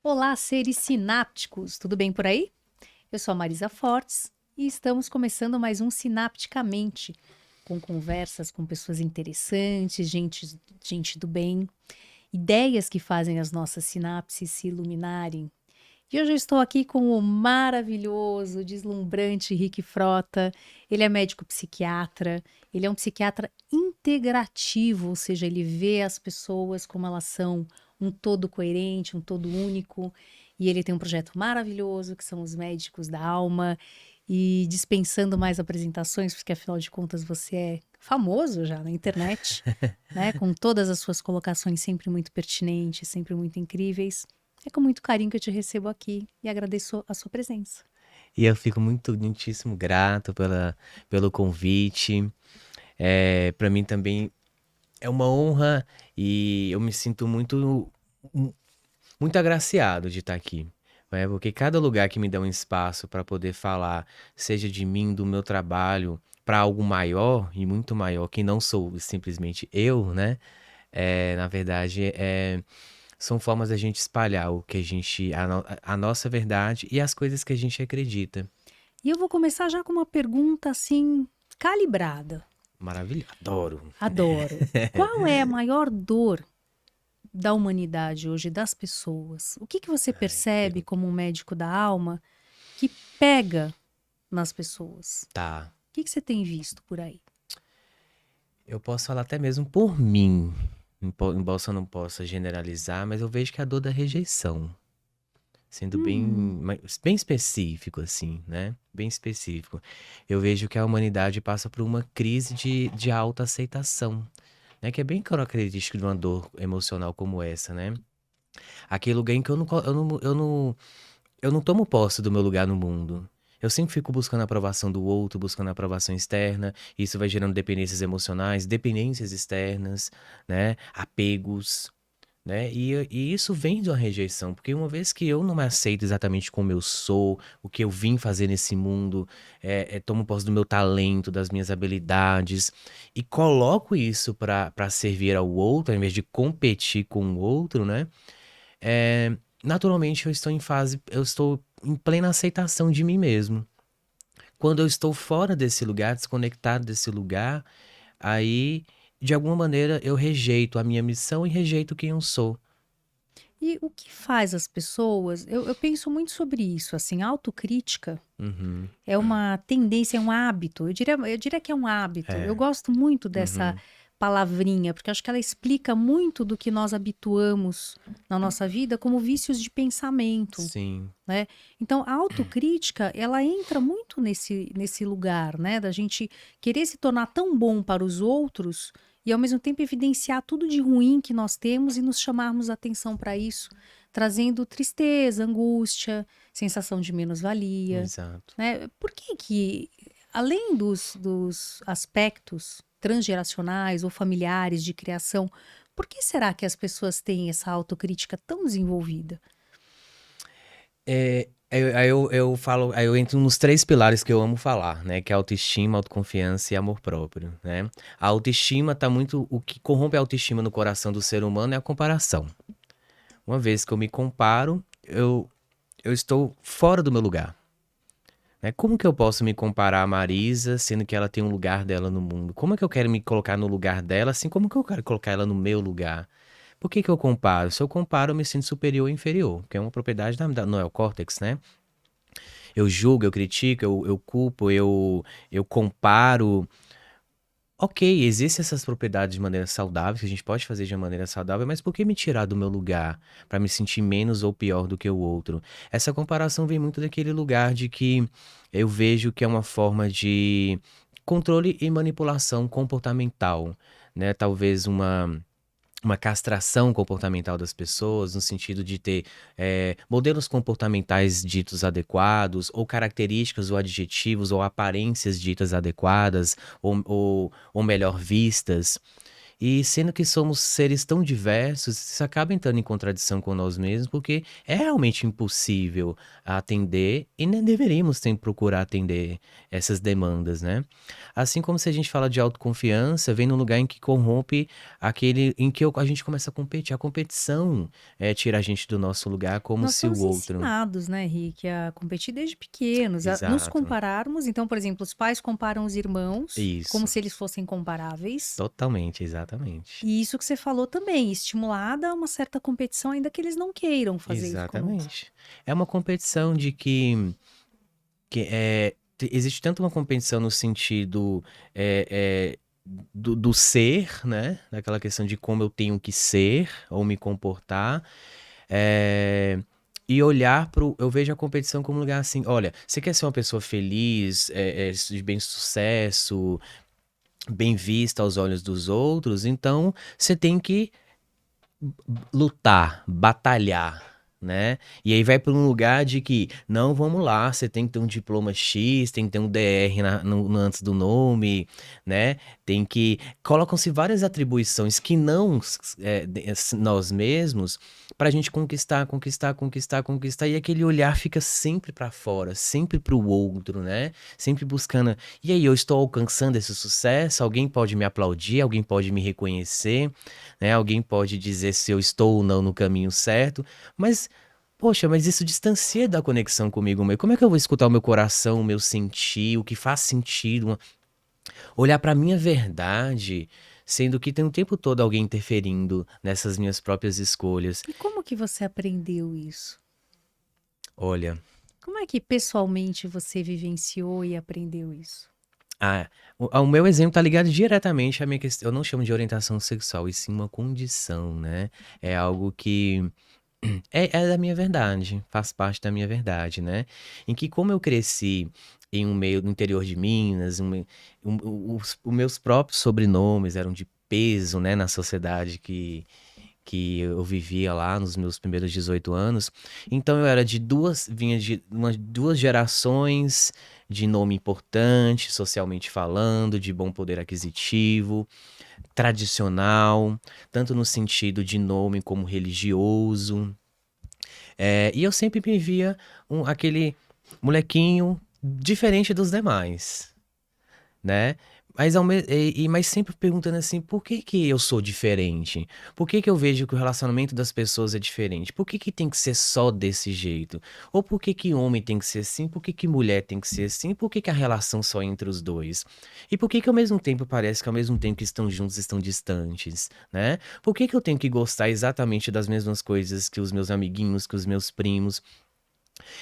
Olá, seres sinápticos, tudo bem por aí? Eu sou a Marisa Fortes e estamos começando mais um Sinapticamente, com conversas com pessoas interessantes, gente do bem, ideias que fazem as nossas sinapses se iluminarem. E hoje eu estou aqui com o maravilhoso, deslumbrante Rick Frota. Ele é médico psiquiatra, ele é um psiquiatra integrativo, ou seja, ele vê as pessoas como elas são, um todo coerente, um todo único. E ele tem um projeto maravilhoso, que são os Médicos da Alma. E dispensando mais apresentações, porque afinal de contas você é famoso já na internet, né? Com todas as suas colocações sempre muito pertinentes, sempre muito incríveis. É com muito carinho que eu te recebo aqui e agradeço a sua presença. E eu fico muitíssimo grato pelo convite. Para mim também é uma honra e eu me sinto muito agraciado de estar aqui. Né? Porque cada lugar que me dá um espaço para poder falar, seja de mim, do meu trabalho, para algo maior e muito maior, que não sou simplesmente eu, né? Na verdade, são formas da gente espalhar o que a nossa verdade e as coisas que a gente acredita. E eu vou começar já com uma pergunta assim, calibrada. Maravilhoso. Adoro. Adoro. Qual é a maior dor da humanidade hoje, das pessoas? O que que você Ai, percebe pergunta. como um médico da alma que pega nas pessoas? Tá. O que que você tem visto por aí? Eu posso falar até mesmo por mim. Embora eu não possa generalizar, mas eu vejo que é a dor da rejeição. Sendo Hum, bem específico, assim, né? Bem específico. Eu vejo que a humanidade passa por uma crise de autoaceitação, né? Que é bem característico de uma dor emocional como essa, né? Aquele lugar em que eu não tomo posse do meu lugar no mundo. Eu sempre fico buscando a aprovação do outro, buscando a aprovação externa. Isso vai gerando dependências emocionais, dependências externas, né? Apegos, né? E isso vem de uma rejeição, porque uma vez que eu não me aceito exatamente como eu sou, o que eu vim fazer nesse mundo, tomo posse do meu talento, das minhas habilidades, e coloco isso para servir ao outro, ao invés de competir com o outro, né? Naturalmente eu estou em plena aceitação de mim mesmo. Quando eu estou fora desse lugar, desconectado desse lugar, aí, de alguma maneira, eu rejeito a minha missão e rejeito quem eu sou. e o que faz as pessoas? Eu penso muito sobre isso, assim, autocrítica Uhum. é uma tendência, é um hábito. Eu diria que é um hábito. Eu É. gosto muito dessa Uhum. palavrinha, porque acho que ela explica muito do que nós habituamos na nossa vida como vícios de pensamento, Sim. né? Então, a autocrítica, ela entra muito nesse lugar, né? Da gente querer se tornar tão bom para os outros e, ao mesmo tempo, evidenciar tudo de ruim que nós temos e nos chamarmos a atenção para isso, trazendo tristeza, angústia, sensação de menos-valia, Exato. né? Por que que, além dos aspectos transgeracionais ou familiares de criação, por que será que as pessoas têm essa autocrítica tão desenvolvida? Aí eu entro nos três pilares que eu amo falar, né? Que é autoestima, autoconfiança e amor próprio, né? A autoestima tá muito. O que corrompe a autoestima no coração do ser humano é a comparação. Uma vez que eu me comparo, eu estou fora do meu lugar. Né? Como que eu posso me comparar a Marisa, sendo que ela tem um lugar dela no mundo? Como é que eu quero me colocar no lugar dela, assim como que eu quero colocar ela no meu lugar? Por que que eu comparo? Se eu comparo, eu me sinto superior ou inferior, que é uma propriedade da neocórtex, né? Eu julgo, eu critico, eu culpo, eu comparo. Ok, existem essas propriedades de maneira saudável, que a gente pode fazer de uma maneira saudável, mas por que me tirar do meu lugar para me sentir menos ou pior do que o outro? Essa comparação vem muito daquele lugar de que eu vejo que é uma forma de controle e manipulação comportamental, né? Talvez uma castração comportamental das pessoas, no sentido de ter modelos comportamentais ditos adequados, ou características, ou adjetivos, ou aparências ditas adequadas, ou melhor vistas. E sendo que somos seres tão diversos, isso acaba entrando em contradição com nós mesmos, porque é realmente impossível atender e nem deveríamos ter que procurar atender essas demandas, né? Assim como se a gente fala de autoconfiança, vem num lugar em que corrompe aquele em que a gente começa a competir. A competição tira a gente do nosso lugar como Nós se o somos outro. ensinados, né, Rick, a competir desde pequenos, a nos Exato. compararmos. Então, por exemplo, os pais comparam os irmãos como Isso. se eles fossem comparáveis. Totalmente, exatamente. E isso que você falou também, estimulada a uma certa competição, ainda que eles não queiram fazer isso conosco. Exatamente. É uma competição de que existe tanto uma competição no sentido do ser, né? Daquela questão de como eu tenho que ser ou me comportar. é, e olhar pro. Eu vejo a competição como um lugar assim: olha, você quer ser uma pessoa feliz, de bem sucesso, bem vista aos olhos dos outros, então você tem que lutar, batalhar, né? E aí vai para um lugar de que, não, vamos lá, você tem que ter um diploma X, tem que ter um DR antes do nome, né? Tem que. Colocam-se várias atribuições que não nós mesmos, para a gente conquistar, conquistar, conquistar, conquistar, e aquele olhar fica sempre para fora, sempre para o outro, né? Sempre buscando. E aí, eu estou alcançando esse sucesso? Alguém pode me aplaudir? Alguém pode me reconhecer? Né? Alguém pode dizer se eu estou ou não no caminho certo, mas, poxa, mas isso distancia da conexão comigo mesmo. Como é que eu vou escutar o meu coração, o meu sentir, o que faz sentido, olhar para a minha verdade, sendo que tem o tempo todo alguém interferindo nessas minhas próprias escolhas? E como que você aprendeu isso? Olha, Como é que pessoalmente você vivenciou e aprendeu isso? o meu exemplo tá ligado diretamente à minha questão. Eu não chamo de orientação sexual, e sim uma condição, né? É algo que é da minha verdade, faz parte da minha verdade, né? Em que como eu cresci em um meio no interior de Minas, os meus próprios sobrenomes eram de peso, né, na sociedade que eu vivia lá nos meus primeiros 18 anos. Então eu era vinha de duas gerações de nome importante, socialmente falando, de bom poder aquisitivo, tradicional, tanto no sentido de nome como religioso. E eu sempre me via aquele molequinho diferente dos demais, né? Mas sempre perguntando assim, por que que eu sou diferente? Por que que eu vejo que o relacionamento das pessoas é diferente? Por que que tem que ser só desse jeito? Ou por que que homem tem que ser assim? Por que que mulher tem que ser assim? Por que que a relação só é entre os dois? E por que que ao mesmo tempo parece que ao mesmo tempo que estão juntos estão distantes, né? Por que que eu tenho que gostar exatamente das mesmas coisas que os meus amiguinhos, que os meus primos?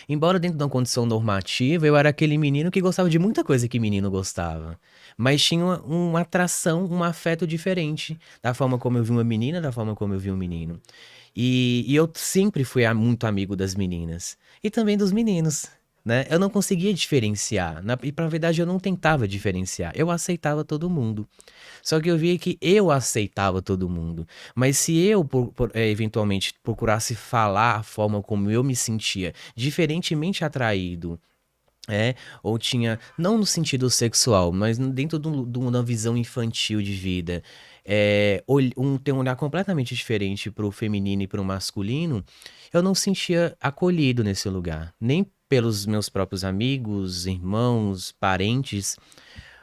Embora dentro de uma condição normativa, eu era aquele menino que gostava de muita coisa que menino gostava. Mas tinha uma atração, um afeto diferente da forma como eu vi uma menina, da forma como eu vi um menino. E eu sempre fui muito amigo das meninas. E também dos meninos, né? Eu não conseguia diferenciar. E pra verdade eu não tentava diferenciar. Eu aceitava todo mundo. Só que eu via que eu aceitava todo mundo. Mas se eu, eventualmente, procurasse falar a forma como eu me sentia, diferentemente atraído, ou tinha, não no sentido sexual, mas dentro de uma visão infantil de vida, ter um olhar completamente diferente pro feminino e pro masculino, eu não sentia acolhido nesse lugar. Nem pelos meus próprios amigos, irmãos, parentes,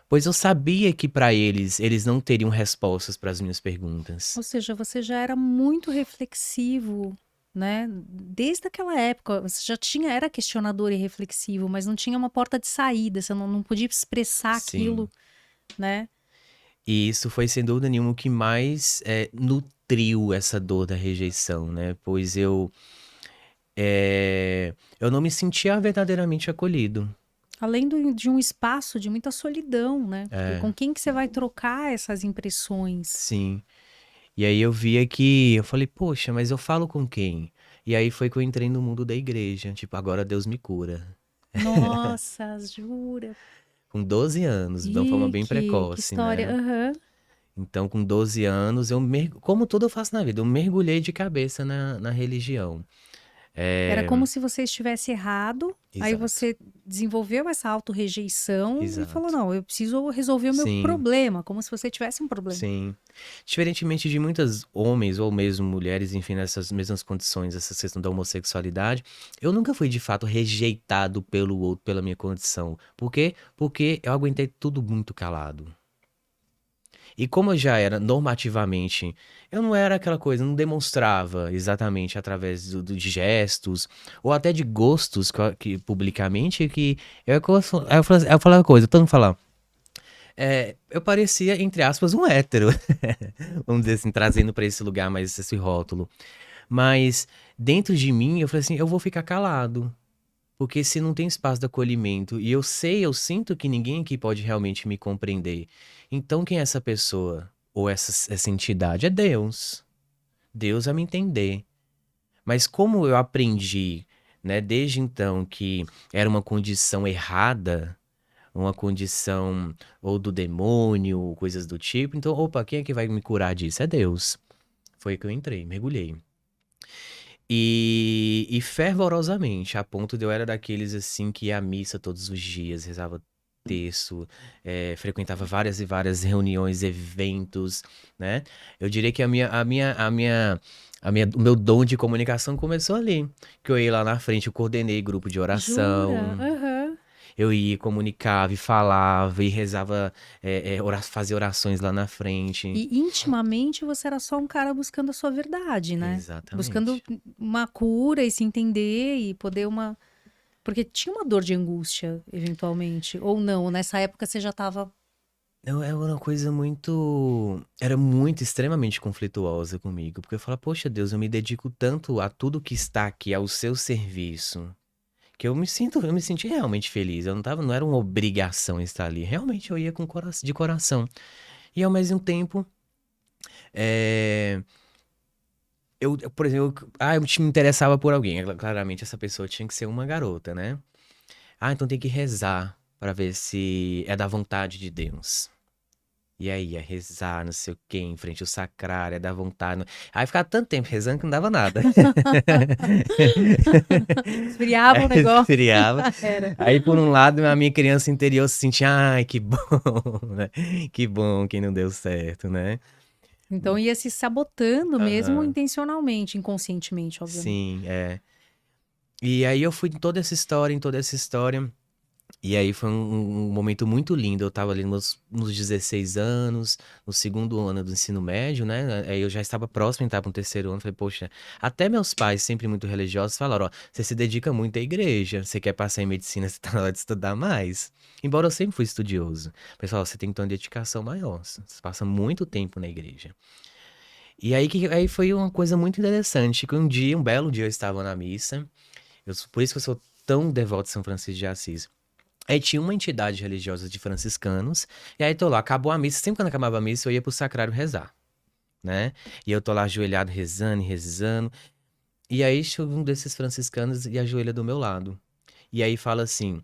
pois eu sabia que para eles não teriam respostas para as minhas perguntas. Ou seja, você já era muito reflexivo, né? Desde aquela época, você já tinha, era questionador e reflexivo, mas não tinha uma porta de saída, você não podia expressar aquilo, Sim. né? E isso foi, sem dúvida nenhuma, o que mais nutriu essa dor da rejeição, né? Pois eu não me sentia verdadeiramente acolhido. Além de um espaço de muita solidão, né? Porque É, com quem que você vai trocar essas impressões? sim. E aí eu falei, poxa, mas eu falo com quem? E aí foi que eu entrei no mundo da igreja, tipo, agora Deus me cura. Nossa, jura? Com 12 anos, de uma forma bem Que precoce, história. né? Aham. Então, com 12 anos, como tudo eu faço na vida, eu mergulhei de cabeça na religião. Era como se você estivesse errado, aí Exato, você desenvolveu essa autorrejeição e falou, exato. não, eu preciso resolver o meu Sim, problema, como se você tivesse um problema. sim. Diferentemente de muitos homens ou mesmo mulheres, enfim, nessas mesmas condições, essa questão da homossexualidade, eu nunca fui de fato rejeitado pelo outro, pela minha condição. Por quê? Porque eu aguentei tudo muito calado. E como eu já era normativamente, eu não era aquela coisa, não demonstrava exatamente através de gestos ou até de gostos que publicamente que eu falava coisa, todo mundo falava. Eu parecia, entre aspas, um hétero. Vamos dizer assim, trazendo pra esse lugar mais esse rótulo. Mas dentro de mim, eu falei assim, eu vou ficar calado. Porque se não tem espaço de acolhimento, e eu sei, eu sinto que ninguém aqui pode realmente me compreender. Então, quem é essa pessoa? Ou essa entidade? É Deus. Deus vai me entender. Mas como eu aprendi, né, desde então, que era uma condição errada, uma condição ou do demônio, coisas do tipo, então, opa, quem é que vai me curar disso? É Deus. Foi aí que eu entrei, mergulhei. E fervorosamente, a ponto de eu era daqueles assim que ia à missa todos os dias, rezava terço, frequentava várias e várias reuniões, eventos, né? Eu diria que o meu dom de comunicação começou ali, que eu ia lá na frente, eu coordenei grupo de Jura? oração, Aham. eu ia, comunicava e falava e rezava, fazia orações lá na frente. E intimamente você era só um cara buscando a sua verdade, né? Buscando Exatamente. uma cura e se entender e poder uma. Porque tinha uma dor de angústia, eventualmente. Ou não, nessa época você já tava. Não, é uma coisa muito. Era muito, extremamente conflituosa comigo. Porque eu falava, poxa Deus, eu me dedico tanto a tudo que está aqui, ao seu serviço, que eu me senti realmente feliz. Eu não tava, não era uma obrigação estar ali. Realmente eu ia com de coração. E ao mesmo tempo, é, por exemplo, eu me interessava por alguém. Claramente essa pessoa tinha que ser uma garota, né? Ah, então tem que rezar para ver se é da vontade de Deus. E aí, ia rezar, não sei o quê, em frente ao sacrário, ia dar vontade. Aí ficava tanto tempo rezando que não dava nada. Esfriava o Aí negócio. esfriava. Era. Aí, por um lado, a minha criança interior se sentia, ai, que bom, né? Que bom que não deu certo, né? Então ia se sabotando mesmo Aham. intencionalmente, inconscientemente, obviamente. Sim, é. E aí eu fui em toda essa história, em toda essa história. E aí foi um momento muito lindo. Eu tava ali nos 16 anos, no segundo ano do ensino médio, né? Aí eu já estava próximo de entrar para um terceiro ano. Falei, poxa, até meus pais, sempre muito religiosos, falaram: ó, você se dedica muito à igreja, você quer passar em medicina, você tá na hora de estudar mais. Embora eu sempre fui estudioso. Pessoal, você tem que ter uma dedicação maior. Você passa muito tempo na igreja. E aí, aí foi uma coisa muito interessante, que um dia, um belo dia, eu estava na missa. Por isso que eu sou tão devoto de São Francisco de Assis. Aí tinha uma entidade religiosa de franciscanos, e aí tô lá, acabou a missa, sempre quando acabava a missa eu ia pro sacrário rezar, né? E eu tô lá ajoelhado rezando e rezando, e aí chega um desses franciscanos e ajoelha do meu lado. E aí fala assim,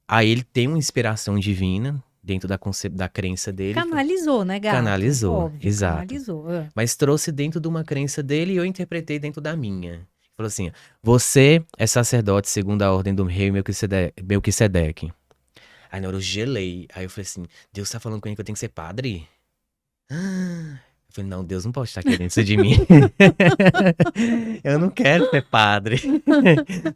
aí ele tem uma inspiração divina dentro da crença dele, Canalizou, né, gato? canalizou, Óbvio, exato. canalizou. Ah. Mas trouxe dentro de uma crença dele e eu interpretei dentro da minha. Falou assim, você é sacerdote segundo a ordem do rei Melquisedeque. Aí na hora eu gelei. Aí eu falei assim: Deus tá falando comigo que eu tenho que ser padre? Eu falei: não, Deus não pode estar querendo isso de mim. Eu não quero ser padre.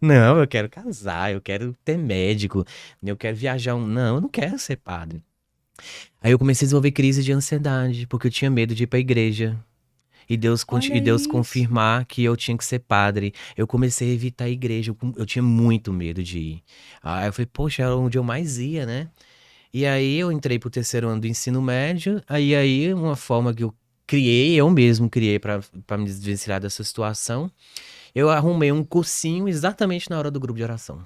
Não, eu quero casar, eu quero ter médico, eu quero viajar. Não, eu não quero ser padre. Aí eu comecei a desenvolver crise de ansiedade, porque eu tinha medo de ir pra igreja. Olha E Deus isso. confirmar que eu tinha que ser padre. Eu comecei a evitar a igreja, eu tinha muito medo de ir. Aí eu falei, poxa, era onde eu mais ia, né? E aí eu entrei pro terceiro ano do ensino médio, aí uma forma que eu mesmo criei para me desvencilhar dessa situação, eu arrumei um cursinho exatamente na hora do grupo de oração.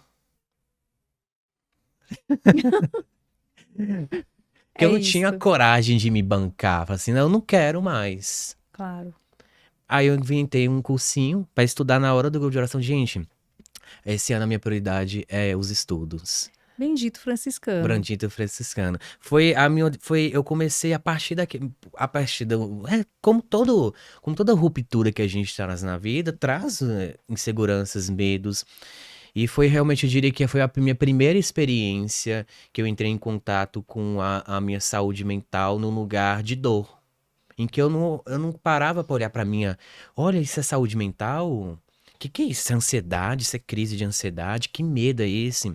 Porque eu É não tinha isso, coragem de me bancar, falei assim, não, eu não quero mais. claro. Aí eu inventei um cursinho para estudar na hora do grupo de oração. Gente, esse ano a minha prioridade é os estudos. Bendito franciscano. Brandito franciscano. Eu comecei a partir do, como toda ruptura que a gente traz na vida, traz inseguranças, medos. E foi realmente, eu diria que foi a minha primeira experiência que eu entrei em contato com a minha saúde mental num lugar de dor. Em que eu não parava pra olhar pra minha, olha, isso é saúde mental? Que é isso? Isso é ansiedade? Isso é crise de ansiedade? Que medo é esse?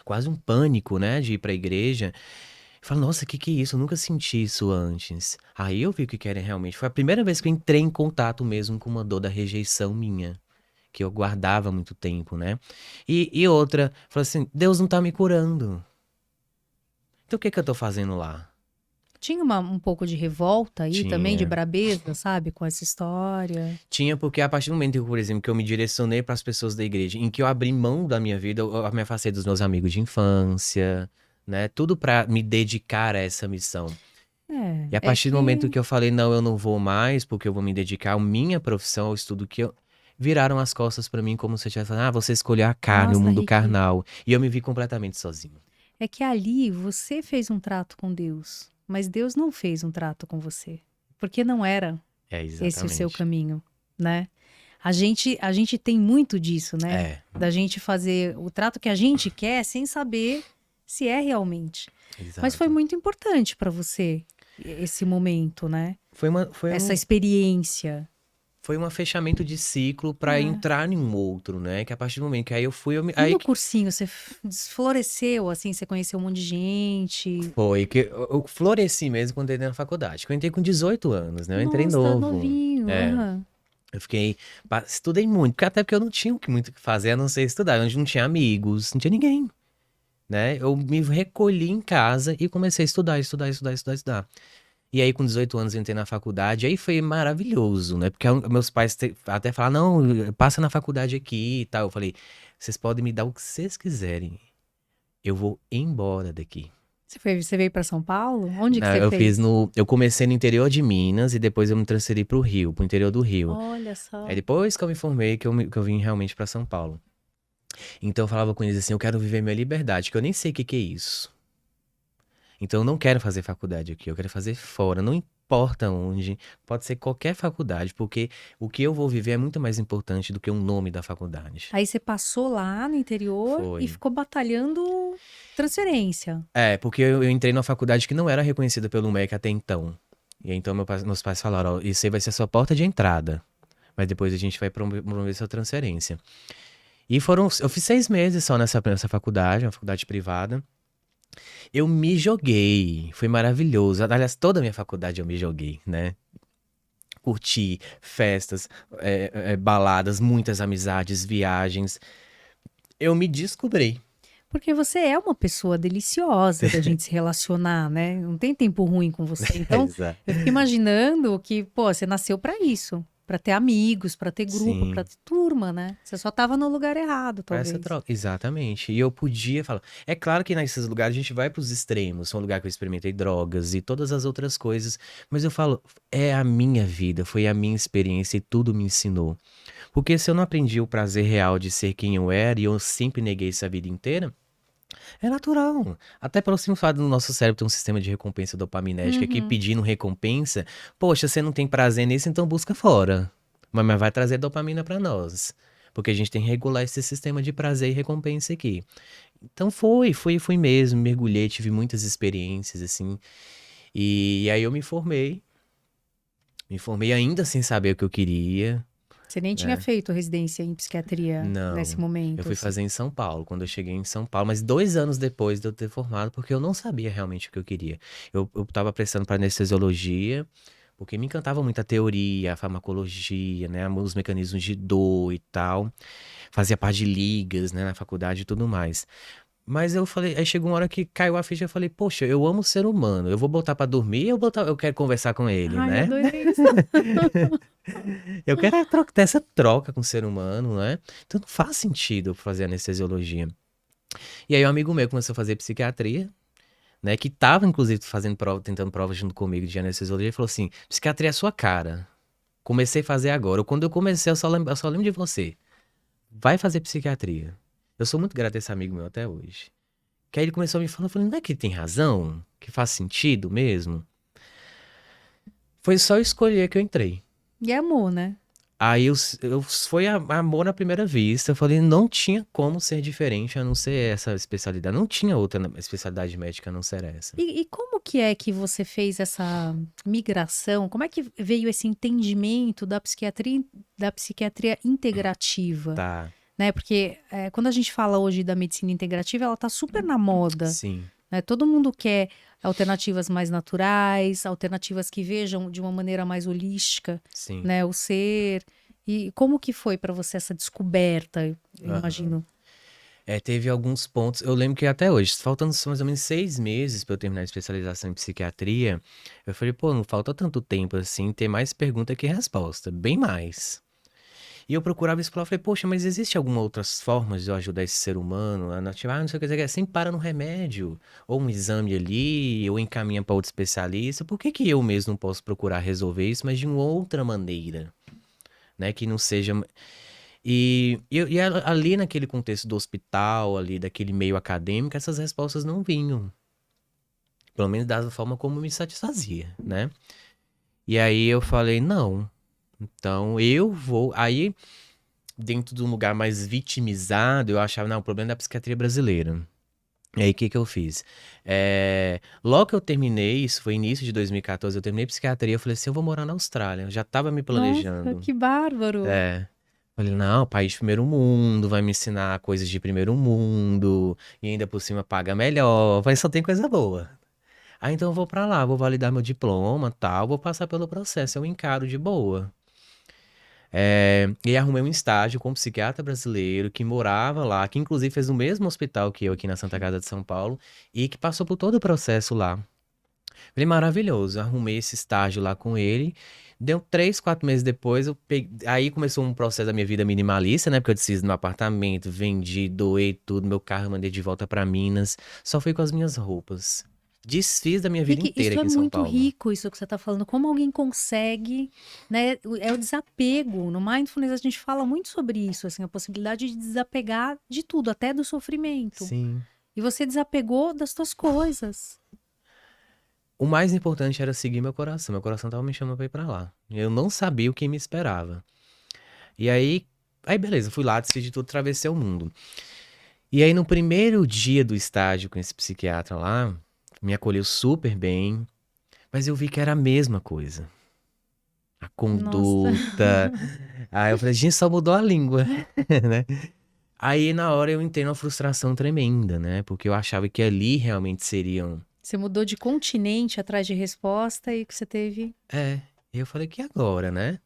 Quase um pânico, né, de ir pra igreja. Eu falo, nossa, que é isso? Eu nunca senti isso antes. Aí eu vi o que era realmente. Foi a primeira vez que eu entrei em contato mesmo com uma dor da rejeição minha, que eu guardava há muito tempo, né? E outra, falei assim, Deus não tá me curando. Então o que eu tô fazendo lá? Tinha um pouco de revolta aí também, de Tinha. brabeza, sabe? Com essa história. Tinha porque a partir do momento, por exemplo, que eu me direcionei para as pessoas da igreja, em que eu abri mão da minha vida, eu me afastei dos meus amigos de infância, né? Tudo para me dedicar a essa missão. E a É partir do momento que que eu falei, não, eu não vou mais, porque eu vou me dedicar à minha profissão, ao estudo que eu. Viraram as costas para mim como se eu tivesse falado, ah, você escolheu a carne, o nossa, mundo Rick, carnal. E eu me vi completamente sozinho. é que ali você fez um trato com Deus, mas Deus não fez um trato com você, porque não era É, esse o seu exatamente. caminho, né? A gente tem muito disso, né? É, Da gente fazer o trato que a gente quer sem saber se é realmente. Mas foi exato. muito importante para você esse momento, né? Foi Essa um, experiência. foi um fechamento de ciclo para É. entrar em um outro, né? Que a partir do momento que aí eu fui, E no cursinho, você desfloresceu, assim, você conheceu um monte de gente. foi que eu floresci mesmo quando eu entrei na faculdade. Que eu entrei com 18 anos, né? Eu entrei Nossa, novo. novinho. É, Aham. eu fiquei, estudei muito, até porque eu não tinha muito o que fazer a não ser estudar. Eu não tinha amigos, não tinha ninguém, né? Eu me recolhi em casa e comecei a estudar. E aí, com 18 anos, eu entrei na faculdade, aí foi maravilhoso, né? Porque meus pais até falaram, não, passa na faculdade aqui e tal. Eu falei, vocês podem me dar o que vocês quiserem. Eu vou embora daqui. Você veio para São Paulo? Onde que Não, você eu fiz fez? no. Eu comecei no interior de Minas e depois eu me transferi pro Rio, pro interior do Rio. Olha Aí só. depois que eu me formei, que eu vim realmente pra São Paulo. Então eu falava com eles assim, eu quero viver minha liberdade, que eu nem sei o que que é isso. Então eu não quero fazer faculdade aqui, eu quero fazer fora, não importa onde, pode ser qualquer faculdade, porque o que eu vou viver é muito mais importante do que o nome da faculdade. Aí você passou lá no interior e Foi. ficou batalhando transferência. É, porque eu entrei numa faculdade que não era reconhecida pelo MEC até então. E aí, então meus pais falaram, ó, isso aí vai ser a sua porta de entrada. Mas depois a gente vai promover sua transferência. Eu fiz 6 meses só nessa faculdade, uma faculdade privada. Eu me joguei, foi maravilhoso. Aliás, toda a minha faculdade eu me joguei, né? Curti festas, baladas, muitas amizades, viagens. Eu me descobri. Porque você é uma pessoa deliciosa da gente se relacionar, né? Não tem tempo ruim com você. Então, Exato. eu fico imaginando que, pô, você nasceu pra isso, pra ter amigos, pra ter grupo, pra Sim. ter turma, né? Você só tava no lugar errado, Pra essa talvez. troca. Exatamente. E eu podia falar. É claro que nesses lugares a gente vai pros extremos. São lugares que eu experimentei drogas e todas as outras coisas. Mas eu falo, é a minha vida, foi a minha experiência e tudo me ensinou. Porque se eu não aprendi o prazer real de ser quem eu era e eu sempre neguei isso a vida inteira, é natural. Até pelo simples fato do nosso cérebro ter um sistema de recompensa dopaminérgica que Uhum. pedindo recompensa, poxa, você não tem prazer nisso, então busca fora. Mas vai trazer dopamina pra nós. Porque a gente tem que regular esse sistema de prazer e recompensa aqui. Então fui mesmo, mergulhei, tive muitas experiências, assim. E aí eu me formei. Me formei ainda sem saber o que eu queria, Você nem tinha né? feito residência em psiquiatria nesse Não. Eu momento, fui assim. fazer em São Paulo, quando eu cheguei em São Paulo, mas 2 anos depois de eu ter formado, porque eu não sabia realmente o que eu queria. Eu tava prestando para anestesiologia, porque me encantava muito a teoria, a farmacologia, né? Os mecanismos de dor e tal. Fazia parte de ligas, né, na faculdade e tudo mais. Mas eu falei, aí chegou uma hora que caiu a ficha, eu falei, poxa, eu amo o ser humano, eu vou botar pra dormir, eu quero conversar com ele, Ai, né? adorei isso. Eu quero ter essa troca com o ser humano, né? Então não faz sentido eu fazer anestesiologia. E aí um amigo meu começou a fazer psiquiatria, né? Que tava, inclusive, fazendo prova, tentando prova junto comigo de anestesiologia, e falou assim: psiquiatria é a sua cara. Comecei a fazer agora. Quando eu comecei, eu só lembro de você. Vai fazer psiquiatria. Eu sou muito grato a esse amigo meu até hoje. Que aí ele começou a me falar, eu falei, não é que ele tem razão? Que faz sentido mesmo? Foi só escolher que eu entrei. E amor, né? Aí foi amor à primeira vista. Eu falei, não tinha como ser diferente a não ser essa especialidade. Não tinha outra especialidade médica a não ser essa. E como que é que você fez essa migração? Como é que veio esse entendimento da psiquiatria integrativa, Tá, né? Porque quando a gente fala hoje da medicina integrativa, ela tá super na moda, sim, né? Todo mundo quer alternativas mais naturais, alternativas que vejam de uma maneira mais holística, sim. né, o ser. E como que foi para você essa descoberta, eu Aham. imagino? Teve alguns pontos. Eu lembro que até hoje, faltando mais ou menos 6 meses pra eu terminar a especialização em psiquiatria, eu falei, pô, não falta tanto tempo assim, tem mais pergunta que resposta, bem mais. E eu procurava explorar, falei, poxa, mas existe alguma outras formas de eu ajudar esse ser humano? A nativa, não sei o que, sempre para no remédio, ou um exame ali, ou encaminha para outro especialista. Por que que eu mesmo não posso procurar resolver isso, mas de uma outra maneira, né? Que não seja. Ali naquele contexto do hospital, ali daquele meio acadêmico, essas respostas não vinham. Pelo menos da forma como me satisfazia, né? E aí eu falei, não. Então eu vou. Aí dentro de um lugar mais vitimizado, eu achava, não, o problema é da psiquiatria brasileira. E aí, o que que eu fiz? Logo que eu terminei, isso foi início de 2014, eu terminei psiquiatria, eu falei assim, eu vou morar na Austrália. Eu já tava me Nossa, planejando. que bárbaro! É. Falei, não, país de primeiro mundo, vai me ensinar coisas de primeiro mundo, e ainda por cima paga melhor, vai só tem coisa boa. Ah, então eu vou pra lá, vou validar meu diploma, tal, vou passar pelo processo, eu encaro de boa. E arrumei um estágio com um psiquiatra brasileiro que morava lá, que inclusive fez o mesmo hospital que eu aqui na Santa Casa de São Paulo e que passou por todo o processo lá. Falei, maravilhoso, arrumei esse estágio lá com ele. Deu 3, 4 meses depois, aí começou um processo da minha vida minimalista, né? Porque eu desfiz no meu apartamento, vendi, doei tudo, meu carro eu mandei de volta pra Minas. Só fui com as minhas roupas. Desfiz da minha vida inteira Isso é aqui em São muito Paulo. rico, isso que você está falando. Como alguém consegue, né? É o desapego. No Mindfulness a gente fala muito sobre isso, assim, a possibilidade de desapegar de tudo, até do sofrimento. Sim. E você desapegou das suas coisas. O mais importante era seguir meu coração. Meu coração tava me chamando pra ir pra lá. Eu não sabia o que me esperava. E aí beleza, fui lá, decidi tudo, atravessei o mundo. E aí no primeiro dia do estágio com esse psiquiatra lá, me acolheu super bem, mas eu vi que era a mesma coisa. A Nossa. conduta. Aí eu falei, gente, só mudou a língua, né? Aí na hora eu entrei numa frustração tremenda, né? Porque eu achava que ali realmente seriam. Você mudou de continente atrás de resposta e que você teve. E eu falei, que agora, né?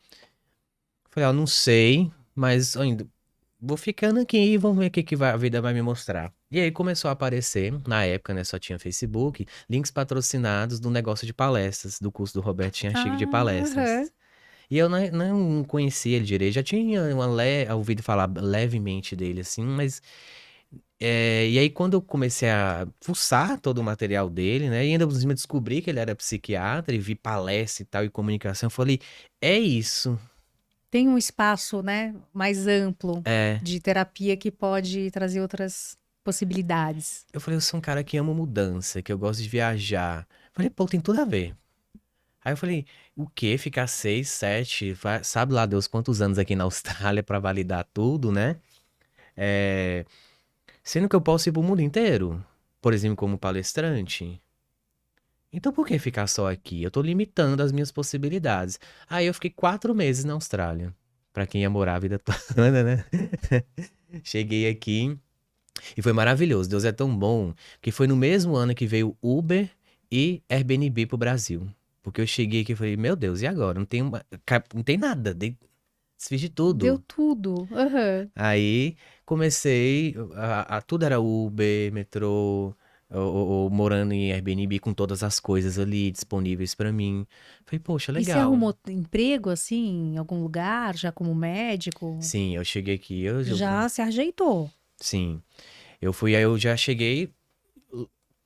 Falei, ó, não sei, mas ainda vou ficando aqui e vamos ver o que a vida vai me mostrar. E aí começou a aparecer, na época, né, só tinha Facebook, links patrocinados do negócio de palestras, do curso do Roberto Chico de Ah, aham. palestras. E eu não conhecia ele direito, já tinha ouvido falar levemente dele, assim, mas... e aí quando eu comecei a fuçar todo o material dele, né, e ainda por cima descobri que ele era psiquiatra e vi palestra e tal, e comunicação, eu falei, é isso, Tem um espaço, né, mais amplo é... de terapia que pode trazer outras possibilidades. Eu falei, eu sou um cara que ama mudança, que eu gosto de viajar. Falei, pô, tem tudo a ver. Aí eu falei, o quê? Ficar 6, 7, sabe lá Deus quantos anos aqui na Austrália pra validar tudo, né? É, Sendo que eu posso ir pro mundo inteiro, por exemplo, como palestrante. Então por que ficar só aqui? Eu tô limitando as minhas possibilidades. Aí eu fiquei 4 meses na Austrália. Pra quem ia morar a vida toda, né? Cheguei aqui. E foi maravilhoso. Deus é tão bom que foi no mesmo ano que veio Uber e Airbnb pro Brasil. Porque eu cheguei aqui e falei, meu Deus, e agora? Não tem nada. Desfiz de Deu tudo. tudo. Aham. Aí comecei, tudo era Uber, metrô, ou morando em Airbnb com todas as coisas ali disponíveis pra mim. Falei, poxa, E você legal. arrumou emprego assim em algum lugar, já como médico? Sim, eu cheguei aqui, Já se ajeitou. sim, aí eu já cheguei.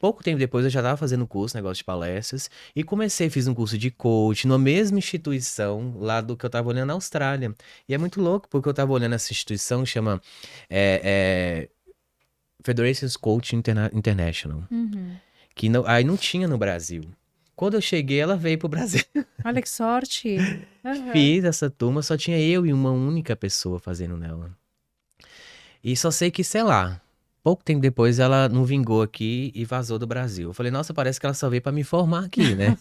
Pouco tempo depois eu já estava fazendo curso, negócio de palestras, e fiz um curso de coach na mesma instituição lá do que eu estava olhando na Austrália. E é muito louco, porque eu estava olhando essa instituição, chama é, é, Federations Coach International, Uhum. que aí não tinha no Brasil. Quando eu cheguei, ela veio pro Brasil. Olha que sorte. Aham. Fiz essa turma, só tinha eu e uma única pessoa fazendo nela. E só sei que, sei lá, pouco tempo depois ela não vingou aqui e vazou do Brasil. Eu falei, nossa, parece que ela só veio pra me formar aqui, né?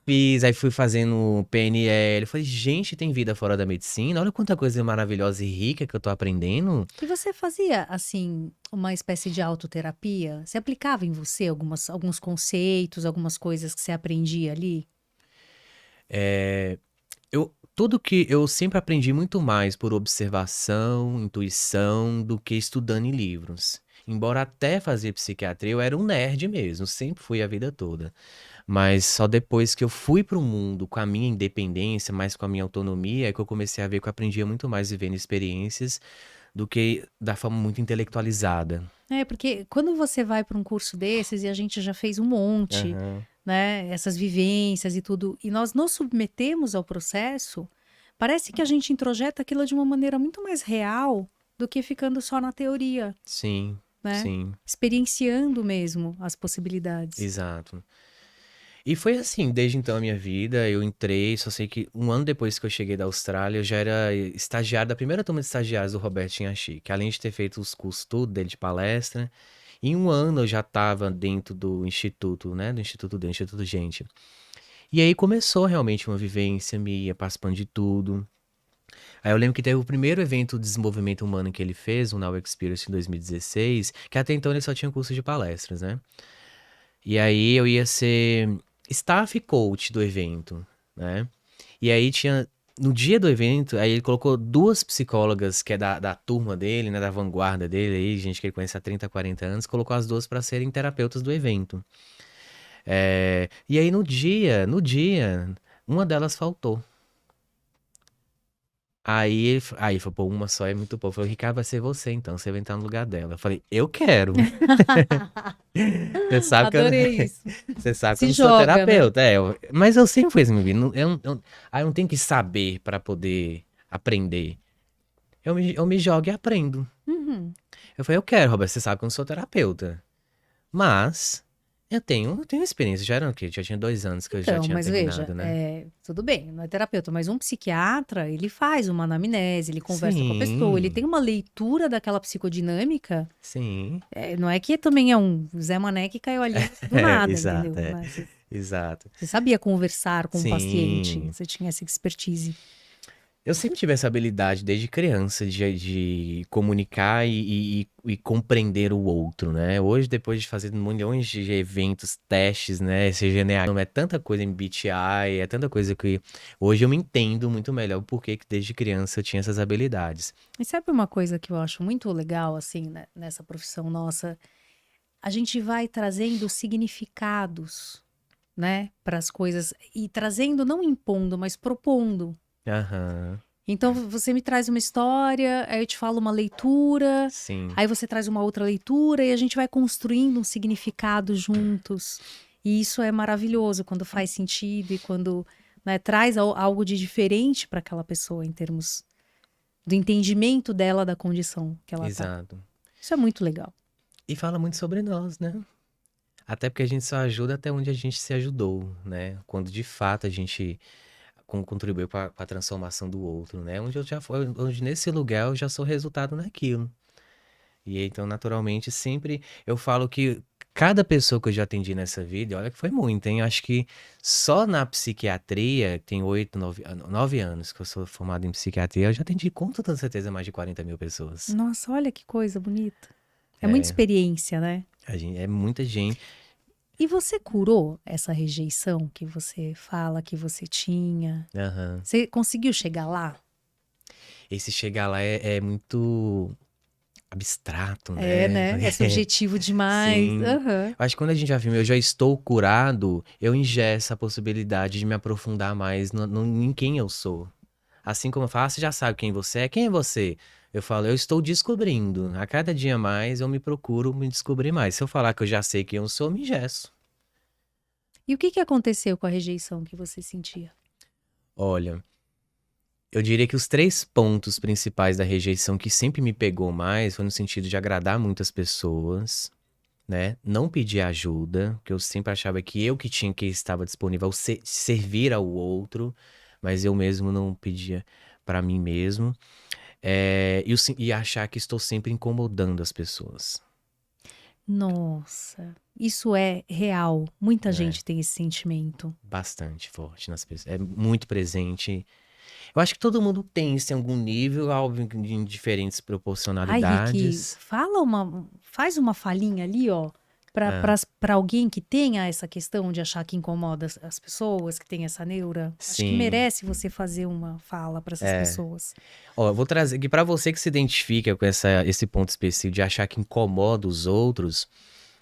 Fiz, aí fui fazendo PNL. Falei, gente, tem vida fora da medicina? Olha quanta coisa maravilhosa e rica que eu tô aprendendo. E você fazia, assim, uma espécie de autoterapia? Você aplicava em você alguns conceitos, algumas coisas que você aprendia ali? Tudo que eu sempre aprendi muito mais por observação, intuição, do que estudando em livros. Embora até fazer psiquiatria, eu era um nerd mesmo, sempre fui a vida toda. Mas só depois que eu fui para o mundo com a minha independência, mais com a minha autonomia, é que eu comecei a ver que eu aprendia muito mais vivendo experiências do que da forma muito intelectualizada. É, porque quando você vai para um curso desses, e a gente já fez um monte, Aham. né, essas vivências e tudo, e nós nos submetemos ao processo, parece que a gente introjeta aquilo de uma maneira muito mais real do que ficando só na teoria, Sim, né? sim, Experienciando mesmo as possibilidades. exato. E foi assim, desde então a minha vida, eu entrei, só sei que um ano depois que eu cheguei da Austrália, eu já era estagiário da primeira turma de estagiários do Roberto Inhachi, que além de ter feito os cursos tudo dele de palestra, em um ano eu já estava dentro do instituto, né, do Instituto Gente. E aí começou realmente uma vivência minha, participando de tudo. Aí eu lembro que teve o primeiro evento de desenvolvimento humano que ele fez, o Now Experience em 2016, que até então ele só tinha curso de palestras, né? E aí eu ia ser staff coach do evento, né? E aí tinha, no dia do evento, aí ele colocou duas psicólogas, que é da turma dele, né, da vanguarda dele, aí, gente que ele conhece há 30, 40 anos, colocou as duas para serem terapeutas do evento. E aí no dia, uma delas faltou. Aí falou, pô, uma só é muito pouco. Falei, Ricardo, vai ser você então, você vai entrar no lugar dela. Eu falei, eu quero. Você sabe que eu, Adorei isso. você sabe que eu Se não sou joga, né? terapeuta, mas eu sempre fui assim, meu filho. Eu não tenho que saber para poder aprender. Eu me jogo e aprendo. Uhum. Eu falei, eu quero, Roberto, você sabe que eu não sou terapeuta. Mas eu tenho experiência. Já era o quê? Já tinha 2 anos que eu já Então, tinha mas veja, terminado, né? tudo bem, não é terapeuta, mas um psiquiatra, ele faz uma anamnese, ele conversa com a pessoa, ele Sim, tem uma leitura daquela psicodinâmica. sim. Não é que também é um Zé Mané que caiu ali do nada, Exato, entendeu? Mas exato. você sabia conversar com o paciente, Sim. você tinha essa expertise. Eu sempre tive essa habilidade desde criança de comunicar e compreender o outro, né? Hoje, depois de fazer milhões de eventos, testes, né? CGNA, é tanta coisa em BTI, é tanta coisa que hoje eu me entendo muito melhor porque que desde criança eu tinha essas habilidades. E sabe uma coisa que eu acho muito legal, assim, né, nessa profissão nossa? A gente vai trazendo significados, né, para as coisas, e trazendo, não impondo, mas propondo. Aham, Então você me traz uma história, aí eu te falo uma leitura, sim, aí você traz uma outra leitura e a gente vai construindo um significado juntos. E isso é maravilhoso quando faz sentido e quando, né, traz algo de diferente para aquela pessoa em termos do entendimento dela da condição que ela tá. exato. Isso é muito legal. E fala muito sobre nós, né? Até porque a gente só ajuda até onde a gente se ajudou, né? Quando de fato a gente contribuiu para a transformação do outro, né? Onde nesse lugar eu já sou resultado naquilo. E então, naturalmente, sempre eu falo que cada pessoa que eu já atendi nessa vida, olha que foi muito, hein? Acho que só na psiquiatria, tem 8, 9 anos que eu sou formado em psiquiatria, eu já atendi com toda certeza mais de 40 mil pessoas. Nossa, olha que coisa bonita. É muita É, experiência, né? é muita gente. E você curou essa rejeição que você fala que você tinha? Aham. Você conseguiu chegar lá? Esse chegar lá é muito abstrato, É, né? né? É subjetivo demais. Sim. Aham. Acho que quando a gente afirma eu já estou curado, eu ingesto a possibilidade de me aprofundar mais em quem eu sou. Assim como eu falo, você já sabe quem você é. Quem é você? Eu falo, eu estou descobrindo. A cada dia mais eu me procuro me descobrir mais. Se eu falar que eu já sei quem eu sou, eu me ingesto. E o que que aconteceu com a rejeição que você sentia? Olha, Eu diria que os 3 pontos principais da rejeição que sempre me pegou mais foi no sentido de agradar muitas pessoas, né? Não pedir ajuda, que eu sempre achava que eu que tinha que estava disponível ao servir ao outro, mas eu mesmo não pedia para mim mesmo. E achar que estou sempre incomodando as pessoas. Nossa, isso é real. Muita É, gente tem esse sentimento. bastante forte nas pessoas. É muito presente. Eu acho que todo mundo tem isso em algum nível, óbvio que em diferentes Ai, Rick, proporcionalidades. faz uma falinha ali, ó, Ah, para alguém que tenha essa questão de achar que incomoda as pessoas, que tem essa neura. Acho que sim. merece você fazer uma fala para essas É. pessoas. Ó, eu vou trazer aqui pra você que se identifica com esse ponto específico de achar que incomoda os outros.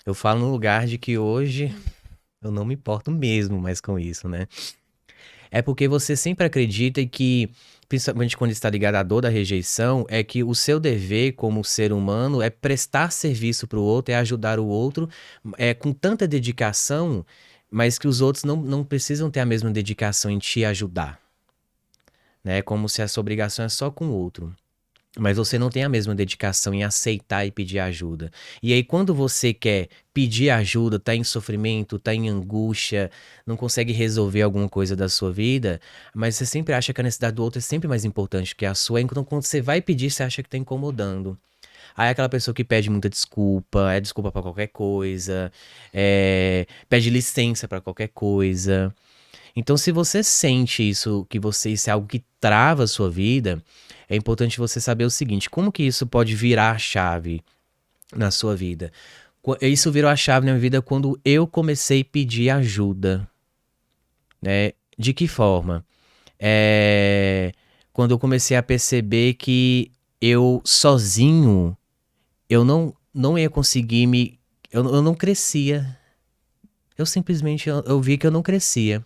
Eu falo no lugar de que hoje eu não me importo mesmo mais com isso, né? É porque você sempre acredita que, principalmente quando está ligado à dor da rejeição, é que o seu dever como ser humano é prestar serviço para o outro, é ajudar o outro, com tanta dedicação, mas que os outros não precisam ter a mesma dedicação em te ajudar, né? Como se a sua obrigação é só com o outro. Mas você não tem a mesma dedicação em aceitar e pedir ajuda. E aí, quando você quer pedir ajuda, tá em sofrimento, tá em angústia, não consegue resolver alguma coisa da sua vida, mas você sempre acha que a necessidade do outro é sempre mais importante que a sua, então quando você vai pedir, você acha que tá incomodando. Aí é aquela pessoa que pede muita desculpa, é desculpa pra qualquer coisa, pede licença pra qualquer coisa. Então, se você sente isso, isso é algo que trava a sua vida, é importante você saber o seguinte: como que isso pode virar a chave na sua vida? Isso virou a chave na minha vida quando eu comecei a pedir ajuda, né? De que forma? É, Quando eu comecei a perceber que eu sozinho, eu não ia conseguir me. Eu não crescia. Eu simplesmente eu vi que eu não crescia.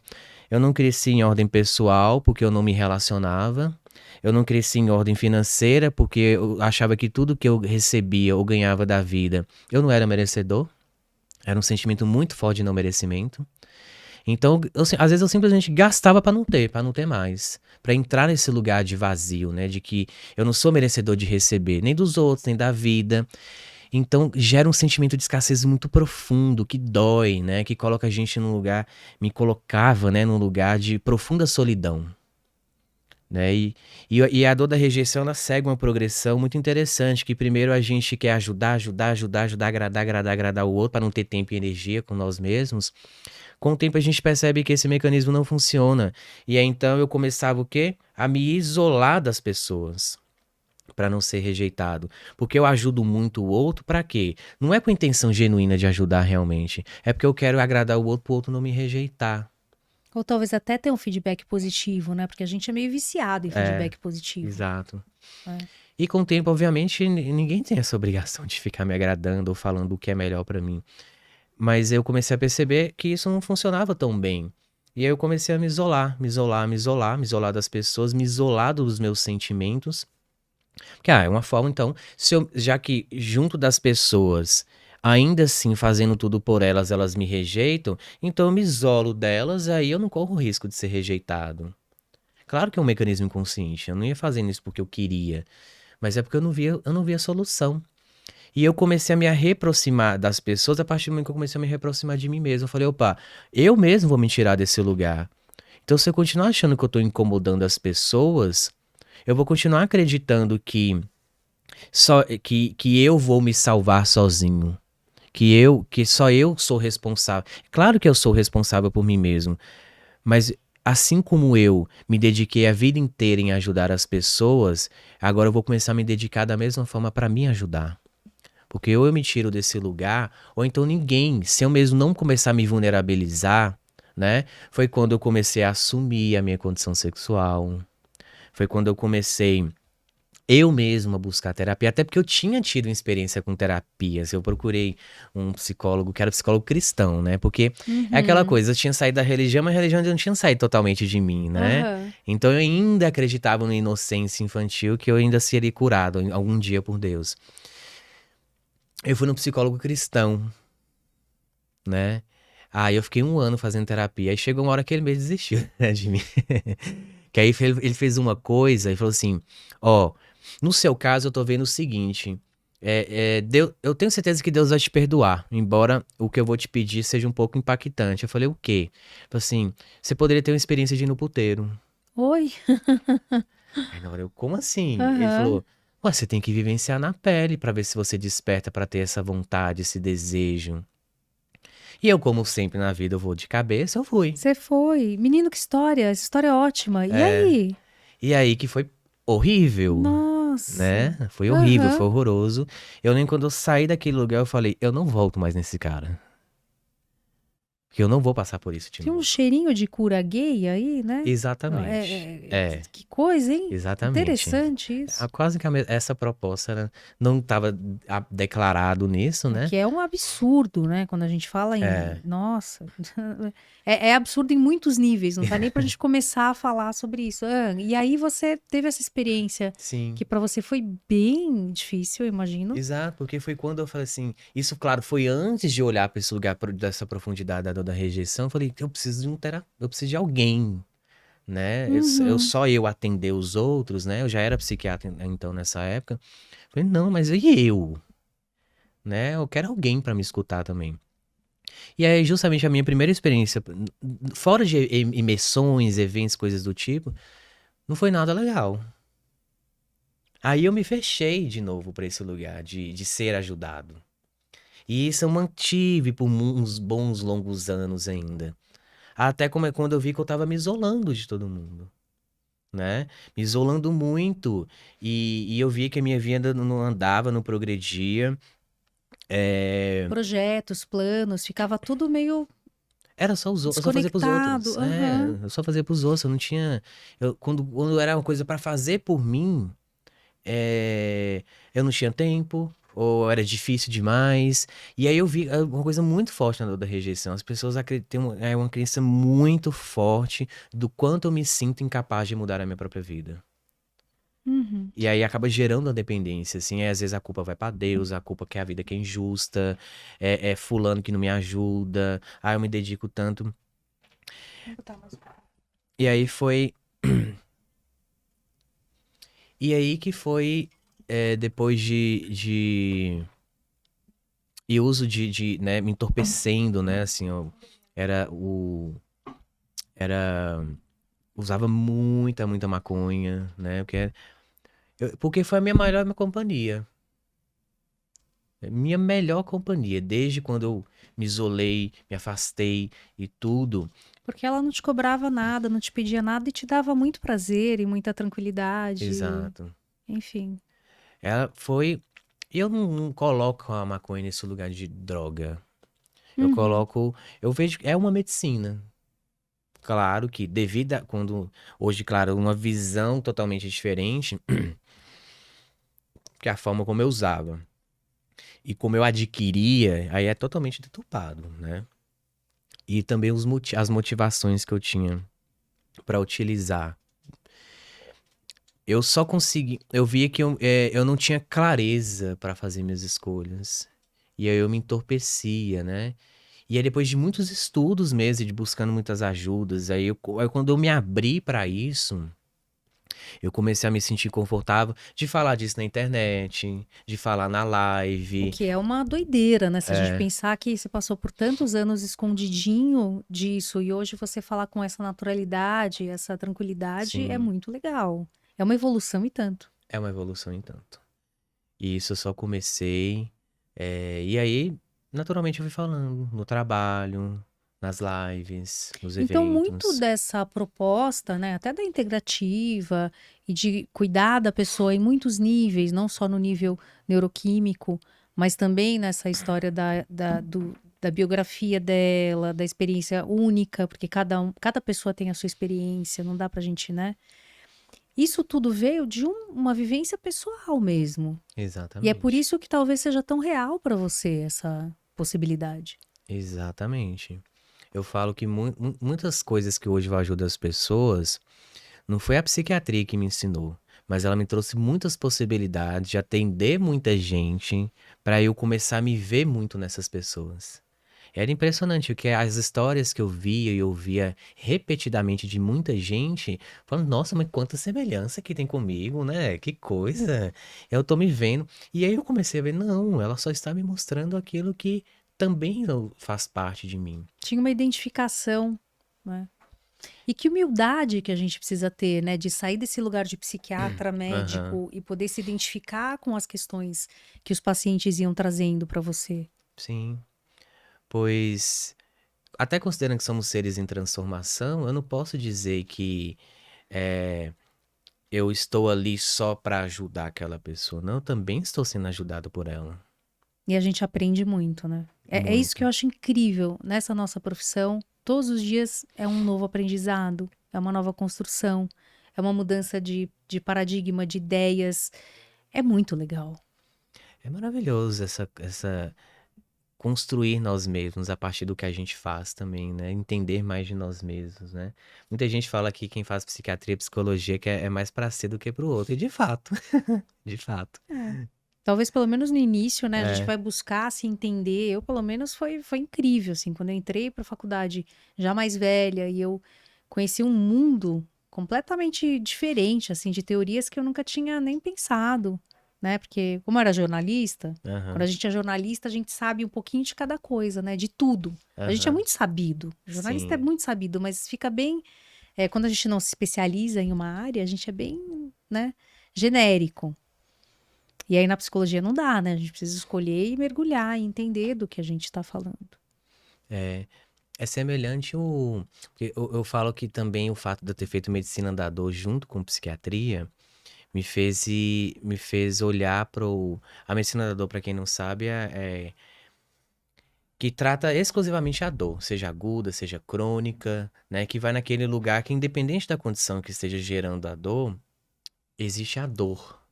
Eu não cresci em ordem pessoal porque eu não me relacionava. Eu não cresci em ordem financeira porque eu achava que tudo que eu recebia ou ganhava da vida eu não era merecedor. Era um sentimento muito forte de não merecimento. Então, às vezes eu simplesmente gastava para não ter mais, para entrar nesse lugar de vazio, né, de que eu não sou merecedor de receber nem dos outros, nem da vida. Então, gera um sentimento de escassez muito profundo, que dói, né? Que coloca a gente num lugar, me colocava, né, num lugar de profunda solidão, né? E a dor da rejeição, ela segue uma progressão muito interessante, que primeiro a gente quer ajudar, agradar o outro, para não ter tempo e energia com nós mesmos. Com o tempo a gente percebe que esse mecanismo não funciona. E aí então eu começava o quê? A me isolar das pessoas para não ser rejeitado. Porque eu ajudo muito o outro para quê? Não é com a intenção genuína de ajudar realmente. É porque eu quero agradar o outro pro outro não me rejeitar. Ou talvez até ter um feedback positivo, né? Porque a gente é meio viciado em É, feedback positivo. exato. Né? E com o tempo, obviamente, ninguém tem essa obrigação de ficar me agradando ou falando o que é melhor para mim. Mas eu comecei a perceber que isso não funcionava tão bem. E aí eu comecei a me isolar das pessoas, me isolar dos meus sentimentos. Que é uma forma, então, já que junto das pessoas, ainda assim fazendo tudo por elas, elas me rejeitam, então eu me isolo delas, aí eu não corro o risco de ser rejeitado. Claro que é um mecanismo inconsciente, eu não ia fazendo isso porque eu queria, mas é porque eu não via solução. E eu comecei a me reaproximar das pessoas a partir do momento que eu comecei a me reaproximar de mim mesmo. Eu falei, opa, eu mesmo vou me tirar desse lugar. Então, se eu continuar achando que eu tô incomodando as pessoas, eu vou continuar acreditando que eu vou me salvar sozinho, que só eu sou responsável. Claro que eu sou responsável por mim mesmo, mas assim como eu me dediquei a vida inteira em ajudar as pessoas, agora eu vou começar a me dedicar da mesma forma para me ajudar. Porque ou eu me tiro desse lugar, ou então ninguém, se eu mesmo não começar a me vulnerabilizar, né? Foi quando eu comecei a assumir a minha condição sexual. Foi quando eu comecei eu mesmo a buscar terapia, até porque eu tinha tido experiência com terapias. Eu procurei um psicólogo que era psicólogo cristão, né? Porque é aquela Uhum. coisa, eu tinha saído da religião, mas a religião ainda não tinha saído totalmente de mim, né? Aham. Então eu ainda acreditava na inocência infantil, que eu ainda seria curado algum dia por Deus. Eu fui no psicólogo cristão, né? Aí eu fiquei 1 ano fazendo terapia. Aí chegou uma hora que ele mesmo desistiu, né, de mim. Que aí ele fez uma coisa e falou assim: ó, no seu caso eu tô vendo o seguinte. Eu tenho certeza que Deus vai te perdoar, embora o que eu vou te pedir seja um pouco impactante. Eu falei, o quê? Falei assim, você poderia ter uma experiência de ir no puteiro. Oi. Aí na hora eu, como assim? Ele Aham. falou, ué, você tem que vivenciar na pele pra ver se você desperta pra ter essa vontade, esse desejo. E eu, como sempre na vida, eu vou de cabeça, eu fui. Você foi. Menino, que história. Essa história é ótima. E É, aí? e aí que foi horrível, Nossa. né? Foi horrível, Aham. foi horroroso. Eu nem quando eu saí daquele lugar, eu falei, eu não volto mais nesse cara. Porque eu não vou passar por isso de Tinha um novo. cheirinho de cura gay aí, né? Exatamente. É, Que coisa, hein? exatamente. Interessante isso. Quase que essa proposta não estava declarado nisso, O né? que é um absurdo, né? Quando a gente fala em. É, Nossa. É absurdo em muitos níveis, não dá nem pra gente começar a falar sobre isso. E aí você teve essa experiência sim. que pra você foi bem difícil, eu imagino. Exato, porque foi quando eu falei assim, isso claro, foi antes de olhar para esse lugar dessa profundidade da dor da rejeição, eu falei, eu preciso de eu preciso de alguém, né? Uhum. Só eu atender os outros, né? Eu já era psiquiatra então nessa época. Falei, não, mas e eu? Né? Eu quero alguém para me escutar também. E aí, justamente a minha primeira experiência, fora de imersões, eventos, coisas do tipo, não foi nada legal. Aí eu me fechei de novo para esse lugar de ser ajudado. E isso eu mantive por uns bons longos anos ainda. Até como é quando eu vi que eu tava me isolando de todo mundo, né? Me isolando muito. E eu vi que a minha vida não andava, não progredia. É, Projetos, planos, ficava tudo meio era só os outros, eu só fazia pros outros. desconectado. Aham. Eu só fazia pros outros, eu não tinha. Quando era uma coisa pra fazer por mim, eu não tinha tempo, ou era difícil demais. E aí eu vi uma coisa muito forte na dor da rejeição. As pessoas têm uma crença muito forte do quanto eu me sinto incapaz de mudar a minha própria vida. Uhum. E aí acaba gerando a dependência, assim, às vezes a culpa vai pra Deus, a culpa que é a vida que é injusta, é fulano que não me ajuda, eu me dedico tanto. Vou botar mais- E aí foi, e aí que foi, depois e uso né, me entorpecendo, né, assim, era o, era, usava muita maconha, né, porque foi a minha melhor companhia. Minha melhor companhia, desde quando eu me isolei, me afastei e tudo. Porque ela não te cobrava nada, não te pedia nada e te dava muito prazer e muita tranquilidade. Exato. Enfim. Ela foi. Eu não coloco a maconha nesse lugar de droga. Eu Uhum. coloco. Eu vejo. É uma medicina. Claro que, devido a. Quando. Hoje, claro, uma visão totalmente diferente, que a forma como eu usava e como eu adquiria, aí é totalmente deturpado, né? E também as motivações que eu tinha pra utilizar. Eu só consegui. Eu via que eu não tinha clareza pra fazer minhas escolhas. E aí eu me entorpecia, né? E aí depois de muitos estudos mesmo, e de buscando muitas ajudas, aí quando eu me abri pra isso, eu comecei a me sentir confortável de falar disso na internet, de falar na O live. que é uma doideira, né? Se a gente É, pensar que você passou por tantos anos escondidinho disso e hoje você falar com essa naturalidade, essa tranquilidade, é sim, muito legal. É uma evolução e tanto. é uma evolução em tanto. E isso eu só comecei. E aí, naturalmente, eu fui falando no trabalho, nas lives, nos Então, muito eventos. dessa proposta, né, até da integrativa e de cuidar da pessoa em muitos níveis, não só no nível neuroquímico, mas também nessa história da biografia dela, da experiência única, porque cada pessoa tem a sua experiência, não dá pra gente, né? Isso tudo veio de uma vivência pessoal mesmo. E é por Exatamente. isso que talvez seja tão real pra você essa possibilidade. Exatamente. Eu falo que muitas coisas que hoje eu ajudo as pessoas, não foi a psiquiatria que me ensinou, mas ela me trouxe muitas possibilidades de atender muita gente para eu começar a me ver muito nessas pessoas. Era impressionante, porque as histórias que eu via e ouvia repetidamente de muita gente, falando, nossa, mas quanta semelhança que tem comigo, né? Que coisa. Eu tô me vendo. E aí eu comecei a ver, não, ela só está me mostrando aquilo que também faz parte de mim. Tinha uma identificação, né? E que humildade que a gente precisa ter, né? De sair desse lugar de psiquiatra, Aham, médico e poder se identificar com as questões que os pacientes iam trazendo para você. sim. Pois, até considerando que somos seres em transformação, eu não posso dizer que eh, eu estou ali só para ajudar aquela pessoa. Não, eu também estou sendo ajudado por ela. E a gente aprende muito, né? É isso que Muito. eu acho incrível nessa nossa profissão. Todos os dias é um novo aprendizado, é uma nova construção, é uma mudança de paradigma, de ideias. É muito legal. É maravilhoso essa construir nós mesmos a partir do que a gente faz também, né? Entender mais de nós mesmos, né? Muita gente fala que quem faz psiquiatria e psicologia que é mais para si do que para o outro. E de fato, de fato. Talvez pelo menos no início, né, a gente É. vai buscar se entender. Eu, pelo menos, foi incrível, assim, quando eu entrei para a faculdade já mais velha e eu conheci um mundo completamente diferente, assim, de teorias que eu nunca tinha nem pensado, né? Porque, como eu era jornalista, quando a Aham, gente é jornalista, a gente sabe um pouquinho de cada coisa, né? De tudo. A gente é aham. muito sabido. O jornalista é Sim. muito sabido, mas fica bem. Quando a gente não se especializa em uma área, a gente é bem, né, genérico. E aí na psicologia não dá, né? A gente precisa escolher e mergulhar e entender do que a gente está falando. É, é semelhante o. Porque eu falo que também o fato de eu ter feito medicina da dor junto com psiquiatria me fez olhar para o. A medicina da dor, para quem não sabe, que trata exclusivamente a dor, seja aguda, seja crônica, né? Que vai naquele lugar que, independente da condição que esteja gerando a dor, existe a dor.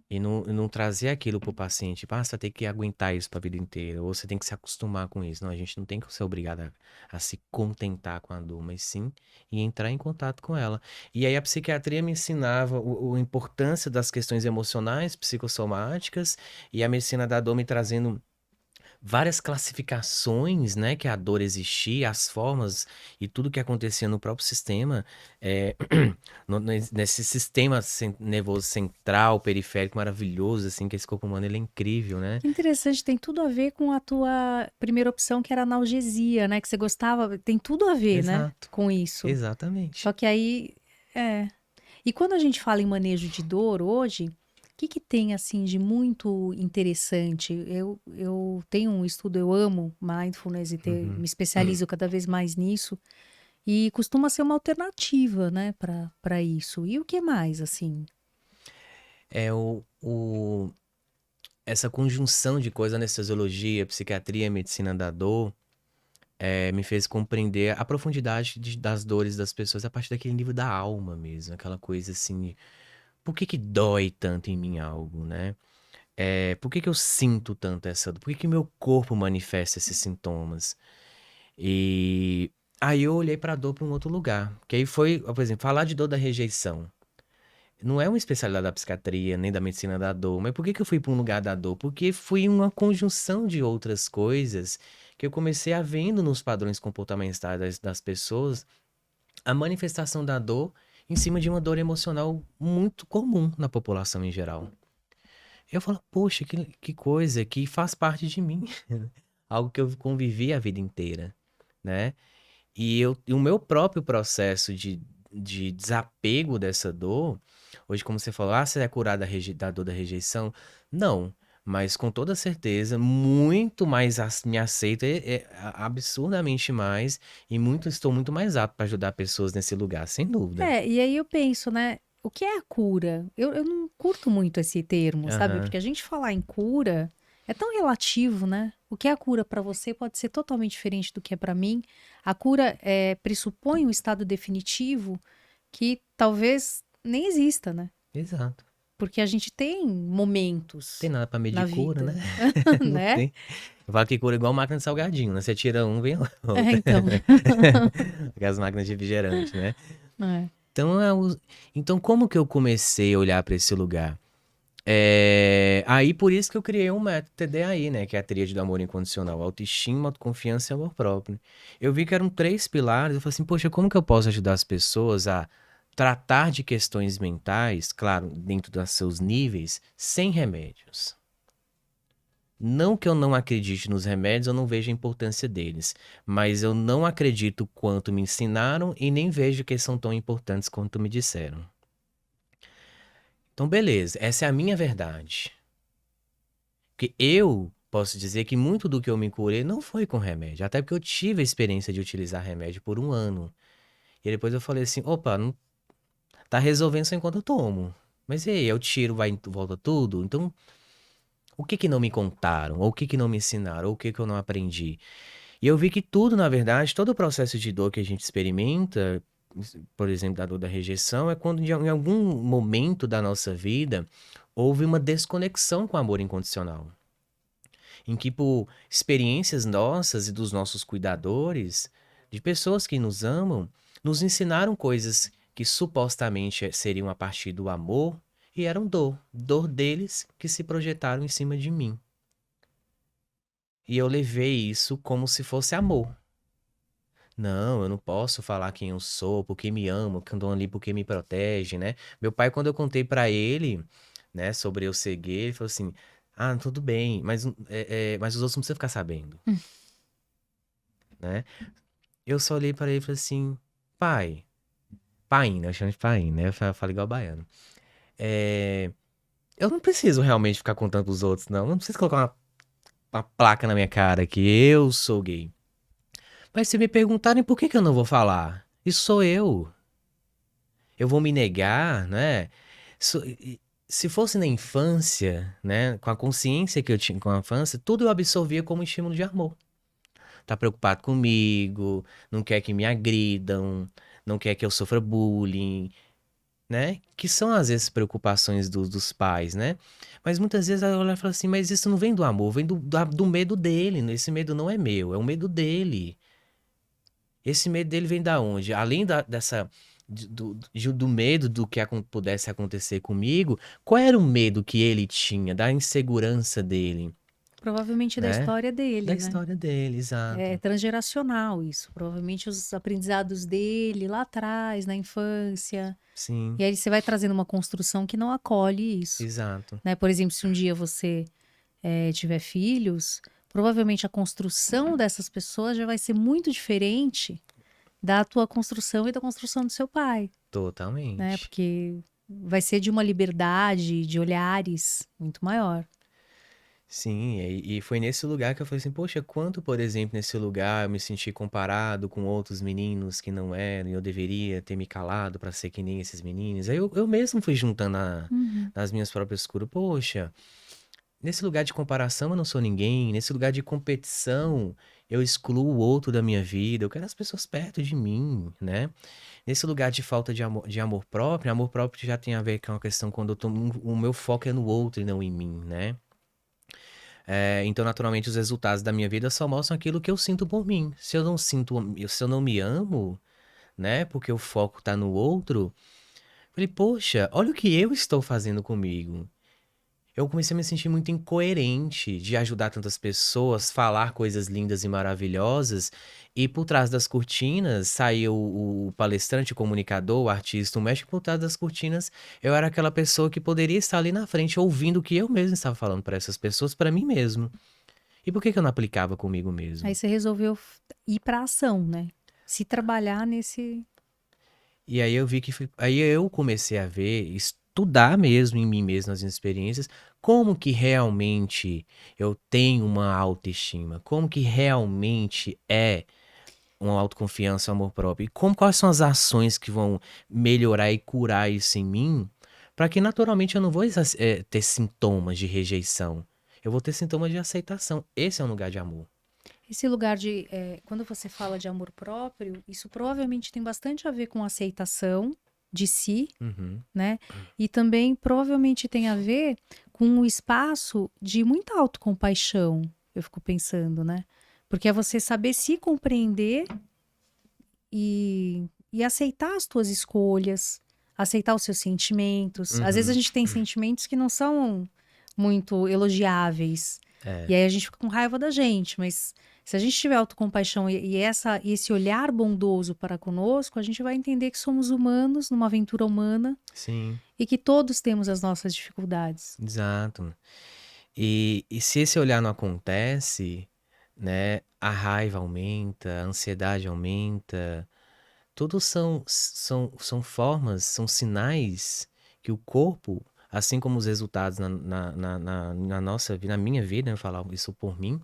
E não trazer aquilo pro paciente, tipo, você vai ter que aguentar isso pra vida inteira, ou você tem que se acostumar com isso. Não, a gente não tem que ser obrigado a se contentar com a dor, mas sim e entrar em contato com ela. E aí a psiquiatria me ensinava a importância das questões emocionais, psicossomáticas, e a medicina da dor me trazendo várias classificações, né, que a dor existia, as formas e tudo que acontecia no próprio sistema, é, nesse sistema nervoso central, periférico maravilhoso, assim, que esse corpo humano ele é incrível, né? Que interessante, tem tudo a ver com a tua primeira opção, que era analgesia, né? Que você gostava, tem tudo a ver, né? Exato, Com isso. exatamente. Só que aí, é. E quando a gente fala em manejo de dor hoje, o que que tem, assim, de muito interessante? Eu tenho um estudo, eu amo mindfulness e me Uhum. especializo cada vez mais nisso. E costuma ser uma alternativa, né, para isso. E o que mais, assim? É essa conjunção de coisa, anestesiologia, psiquiatria, medicina da dor, me fez compreender a profundidade das dores das pessoas a partir daquele nível da alma mesmo, aquela coisa assim, por que que dói tanto em mim algo, né? Por que que eu sinto tanto essa dor? Por que que meu corpo manifesta esses sintomas? E aí eu olhei pra dor pra um outro lugar, que aí foi, por exemplo, falar de dor da rejeição. Não é uma especialidade da psiquiatria, nem da medicina da dor, mas por que que eu fui para um lugar da dor? Porque foi uma conjunção de outras coisas que eu comecei a vendo nos padrões comportamentais das pessoas a manifestação da dor em cima de uma dor emocional muito comum na população em geral. Eu falo, poxa, que coisa que faz parte de mim, algo que eu convivi a vida inteira, né? E o meu próprio processo de desapego dessa dor, hoje, como você falou, você é curado da dor da rejeição? Não, mas com toda certeza, muito mais me aceito, absurdamente mais, e estou muito mais apto para ajudar pessoas nesse lugar, sem dúvida. E aí eu penso, né? O que é a cura? Eu não curto muito esse termo, sabe? Aham, Porque a gente falar em cura é tão relativo, né? O que é a cura para você pode ser totalmente diferente do que é para mim. A cura pressupõe um estado definitivo que talvez nem exista, né? exato. Porque a gente tem Tem momentos nada para na medir cura, né? vida, Não né? tem. Eu falo que cura é igual máquina de salgadinho, né? Você tira um, vem outro. Então. Aquelas máquinas de refrigerante, né? É. Então, então como que eu comecei a olhar para esse lugar? Aí por isso que eu criei um método TDAI, né? Que é a tríade do amor incondicional. Autoestima, autoconfiança e amor próprio. Eu vi que eram 3 pilares. Eu falei assim, poxa, como que eu posso ajudar as pessoas a tratar de questões mentais, claro, dentro dos seus níveis, sem remédios? Não que eu não acredite nos remédios, eu não vejo a importância deles. Mas eu não acredito quanto me ensinaram e nem vejo que eles são tão importantes quanto me disseram. Então, beleza, essa é a minha verdade. Porque eu posso dizer que muito do que eu me curei não foi com remédio. Até porque eu tive a experiência de utilizar remédio por 1 ano. E depois eu falei assim, opa, não tá resolvendo só enquanto eu tomo. Mas e aí, eu tiro, vai, volta tudo? Então, o que que não me contaram? Ou o que que não me ensinaram? Ou o que que eu não aprendi? E eu vi que tudo, na verdade, todo o processo de dor que a gente experimenta, por exemplo, da dor da rejeição, é quando em algum momento da nossa vida houve uma desconexão com o amor incondicional. Em que, por experiências nossas e dos nossos cuidadores, de pessoas que nos amam, nos ensinaram coisas que supostamente seriam a partir do amor e eram dor. Dor deles que se projetaram em cima de mim. E eu levei isso como se fosse amor. Não, eu não posso falar quem eu sou, porque me amo, que andam ali porque me protege, né? Meu pai, quando eu contei pra ele, né, sobre eu ser gay, ele falou assim: ah, tudo bem, mas os outros não precisam ficar sabendo, né? Eu só olhei pra ele e falei assim: pai, pai, né? Eu chamo de pai, né? Eu falo igual baiano. É, eu não preciso realmente ficar contando pros outros, não. Eu não preciso colocar uma placa na minha cara que eu sou gay. Mas se me perguntarem por que que eu não vou falar, isso sou eu. Eu vou me negar, né? Se fosse na infância, né, com a consciência que eu tinha com a infância, tudo eu absorvia como estímulo de amor. Tá preocupado comigo, não quer que me agridam, não quer que eu sofra bullying, né? Que são às vezes preocupações dos pais, né? Mas muitas vezes eu olho e falo assim, mas isso não vem do amor, vem do medo dele. Esse medo não é meu, é o medo dele. Esse medo dele vem da onde? Além dessa do medo do que pudesse acontecer comigo, qual era o medo que ele tinha, da insegurança dele, Provavelmente da né? história Da dele, né? história dele, É exato. transgeracional isso. Provavelmente os aprendizados dele lá atrás, na infância. Sim, E aí você vai trazendo uma construção que não acolhe isso, exato. né? Por exemplo, se um dia você tiver filhos, provavelmente a construção dessas pessoas já vai ser muito diferente da tua construção e da construção do seu pai, né? Totalmente. Porque vai ser de uma liberdade de olhares muito maior. Sim, e foi nesse lugar que eu falei assim, poxa, quanto, por exemplo, nesse lugar eu me senti comparado com outros meninos que não eram, e eu deveria ter me calado pra ser que nem esses meninos. Aí eu mesmo fui juntando Uhum. nas minhas próprias curas, poxa, nesse lugar de comparação eu não sou ninguém, nesse lugar de competição eu excluo o outro da minha vida, eu quero as pessoas perto de mim, né? Nesse lugar de falta de amor próprio já tem a ver com a questão quando o meu foco é no outro e não em mim, né? Então, naturalmente, os resultados da minha vida só mostram aquilo que eu sinto por mim. Se eu não sinto, se eu não me amo, né? Porque o foco tá no outro, eu falei, poxa, olha o que eu estou fazendo comigo. Eu comecei a me sentir muito incoerente de ajudar tantas pessoas, falar coisas lindas e maravilhosas, e por trás das cortinas saiu o palestrante, o comunicador, o artista, o médico, por trás das cortinas eu era aquela pessoa que poderia estar ali na frente ouvindo o que eu mesmo estava falando para essas pessoas, para mim mesmo. E por que que eu não aplicava comigo Aí mesmo? você resolveu ir para ação, né? Se trabalhar nesse. E aí eu vi que aí eu comecei a ver, estudar mesmo em mim mesmo, nas minhas experiências, como que realmente eu tenho uma autoestima, como que realmente é uma autoconfiança, um amor próprio, e quais são as ações que vão melhorar e curar isso em mim, para que naturalmente eu não vou ter sintomas de rejeição, eu vou ter sintomas de aceitação. Esse é um lugar de amor. Esse lugar de. Quando você fala de amor próprio, isso provavelmente tem bastante a ver com aceitação de si, Uhum, né? E também provavelmente tem a ver com um espaço de muita autocompaixão, eu fico pensando, né? Porque é você saber se compreender e aceitar as tuas escolhas, aceitar os seus sentimentos. Às vezes a uhum, gente tem sentimentos que não são muito elogiáveis. É, E aí a gente fica com raiva da gente, mas se a gente tiver autocompaixão e esse olhar bondoso para conosco, a gente vai entender que somos humanos numa aventura humana sim, e que todos temos as nossas dificuldades. exato. E se esse olhar não acontece, né, a raiva aumenta, a ansiedade aumenta, tudo são formas, são sinais que o corpo, assim como os resultados na nossa vida, na minha vida, eu falar isso por mim,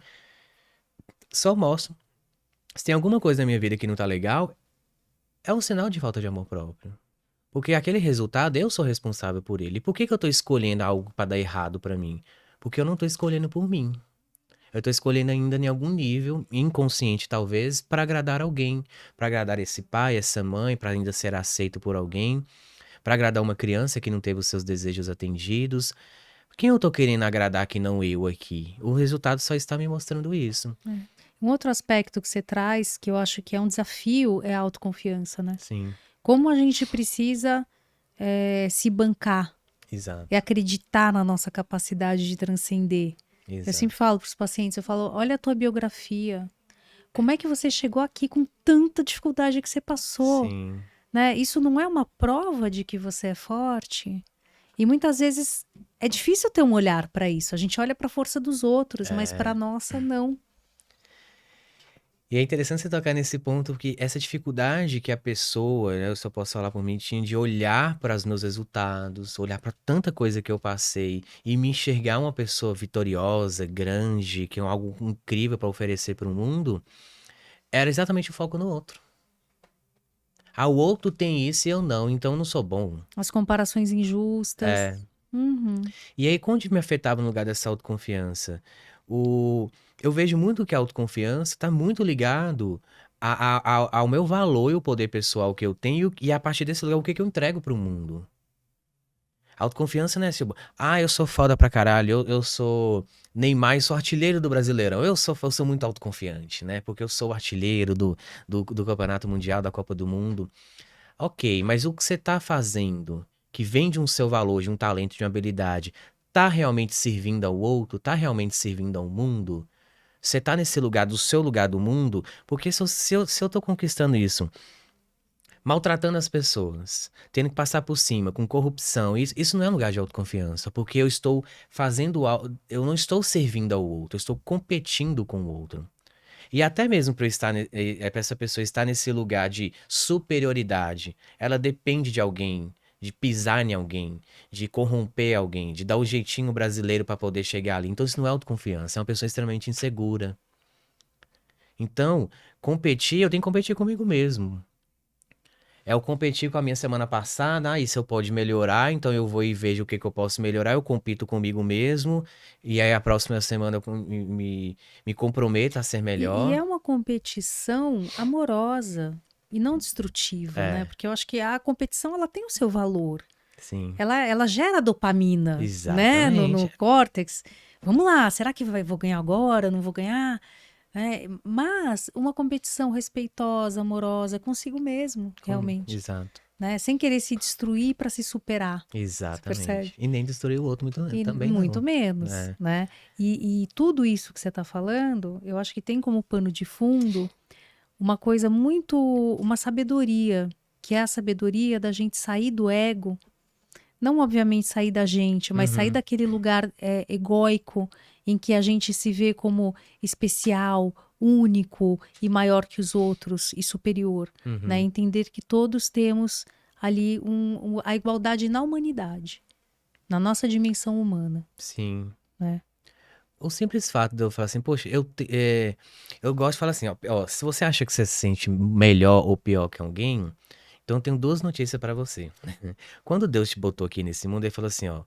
só mostram. Se tem alguma coisa na minha vida que não tá legal, é um sinal de falta de amor próprio. Porque aquele resultado, eu sou responsável por ele. Por que que eu tô escolhendo algo pra dar errado pra mim? Porque eu não tô escolhendo por mim. Eu tô escolhendo ainda em algum nível, inconsciente talvez, pra agradar alguém, pra agradar esse pai, essa mãe, pra ainda ser aceito por alguém, pra agradar uma criança que não teve os seus desejos atendidos. Quem eu tô querendo agradar que não eu aqui? O resultado só está me mostrando isso. Um outro aspecto que você traz, que eu acho que é um desafio, é a autoconfiança, né? Sim, Como a gente precisa se bancar exato, e acreditar na nossa capacidade de transcender. Eu exato. sempre falo para os pacientes, eu falo, olha a tua biografia. Como é que você chegou aqui com tanta dificuldade que você passou, Sim, né? Isso não é uma prova de que você é forte? E muitas vezes é difícil ter um olhar para isso. A gente olha para a força dos outros, mas para a nossa não. e é interessante você tocar nesse ponto, porque essa dificuldade que a pessoa, né, eu só posso falar por mim, tinha de olhar para os meus resultados, olhar para tanta coisa que eu passei e me enxergar uma pessoa vitoriosa, grande, que é algo incrível para oferecer para o mundo, era exatamente o foco no outro. Ah, o outro tem isso e eu não, então eu não sou bom. As comparações injustas. É. Uhum. E aí, quando me afetava no lugar dessa autoconfiança? O... Eu vejo muito que a autoconfiança está muito ligado ao meu valor e o poder pessoal que eu tenho, e a partir desse lugar, o que que eu entrego pro mundo. A autoconfiança não é assim, eu sou foda pra caralho, eu sou Neymar e sou artilheiro do Brasileirão. Eu sou muito autoconfiante, né? Porque eu sou artilheiro do Campeonato Mundial, da Copa do Mundo. Ok, mas o que você tá fazendo, que vem de um seu valor, de um talento, de uma habilidade, tá realmente servindo ao outro? Tá realmente servindo ao mundo? Você tá nesse lugar, do seu lugar do mundo? Porque se eu tô conquistando isso, maltratando as pessoas, tendo que passar por cima, com corrupção, isso não é lugar de autoconfiança, porque eu estou fazendo algo, eu não estou servindo ao outro, eu estou competindo com o outro. E até mesmo para essa pessoa estar nesse lugar de superioridade, ela depende de alguém, de pisar em alguém, de corromper alguém, de dar o jeitinho brasileiro para poder chegar ali. Então isso não é autoconfiança, é uma pessoa extremamente insegura. Então, competir, eu tenho que competir comigo mesmo. É eu competir com a minha semana passada, isso eu pode melhorar, então eu vou e vejo o que que eu posso melhorar, eu compito comigo mesmo, e aí a próxima semana eu me comprometo a ser E melhor. é uma competição amorosa e não destrutiva, né? É, Porque eu acho que a competição ela tem o seu valor. sim, Ela gera dopamina, né? No exatamente. córtex. Vamos lá, será que vou ganhar agora? Não vou ganhar? Mas uma competição respeitosa, amorosa, consigo mesmo, realmente, Exato, né? Sem querer se destruir para se superar, você percebe? exatamente. E nem destruir o outro muito E também muito não. menos, É. né? E tudo isso que você está falando, eu acho que tem como pano de fundo uma coisa muito, uma sabedoria, que é a sabedoria da gente sair do ego, não obviamente sair da gente, mas sair Uhum, daquele lugar egóico em que a gente se vê como especial, único e maior que os outros e superior, né? uhum, Entender que todos temos ali a igualdade na humanidade, na nossa dimensão humana, sim. né? O simples fato de eu falar assim, poxa, eu gosto de falar assim, ó, se você acha que você se sente melhor ou pior que alguém, então eu tenho duas notícias pra você. Quando Deus te botou aqui nesse mundo, ele falou assim, ó,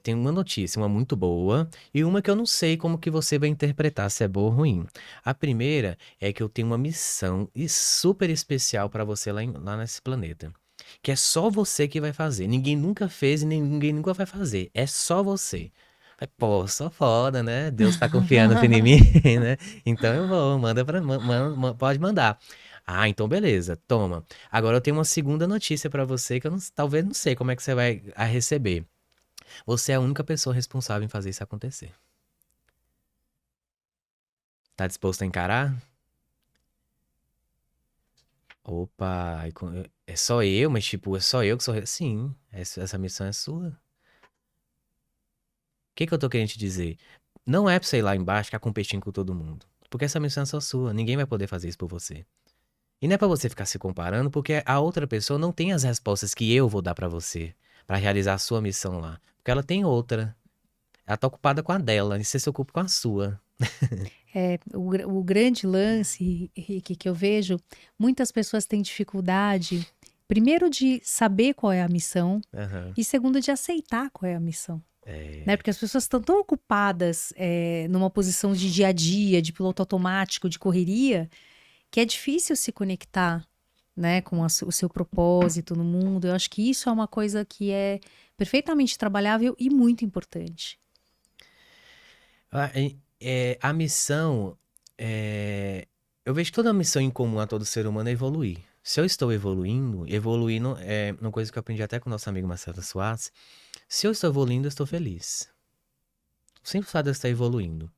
tem uma notícia, uma muito boa, e uma que eu não sei como que você vai interpretar, se é boa ou ruim. A primeira é que eu tenho uma missão super especial pra você lá nesse planeta. Que é só você que vai fazer. Ninguém nunca fez e ninguém nunca vai fazer. É só você. Pô, sou foda, né? Deus tá confiando assim em mim, né? Então eu vou, pode mandar. Ah, então beleza, toma. Agora eu tenho uma segunda notícia pra você que eu talvez não sei como é que você vai a receber. Você é a única pessoa responsável em fazer isso acontecer. Tá disposto a encarar? Opa, é só eu, mas tipo, é só eu que sou. Sim, essa missão é sua. O que que eu tô querendo te dizer? Não é pra você ir lá embaixo ficar competindo com todo mundo. Porque essa missão é só sua. Ninguém vai poder fazer isso por você. E não é pra você ficar se comparando, porque a outra pessoa não tem as respostas que eu vou dar pra você pra realizar a sua missão lá. Porque ela tem outra. Ela tá ocupada com a dela, e você se ocupa com a sua. O grande lance, Rick, que eu vejo, muitas pessoas têm dificuldade, primeiro, de saber qual é a missão, Aham. e segundo, de aceitar qual é a missão. Né? É. Porque as pessoas estão tão ocupadas numa posição de dia a dia, de piloto automático, de correria, que é difícil se conectar, né, com o seu propósito no mundo. Eu acho que isso é uma coisa que é perfeitamente trabalhável e muito importante. A missão. Eu vejo que toda missão em comum a todo ser humano é evoluir. Se eu estou evoluindo, evoluindo é uma coisa que eu aprendi até com o nosso amigo Marcelo Soares. Se eu estou evoluindo, eu estou feliz. O simples fato de eu estar evoluindo.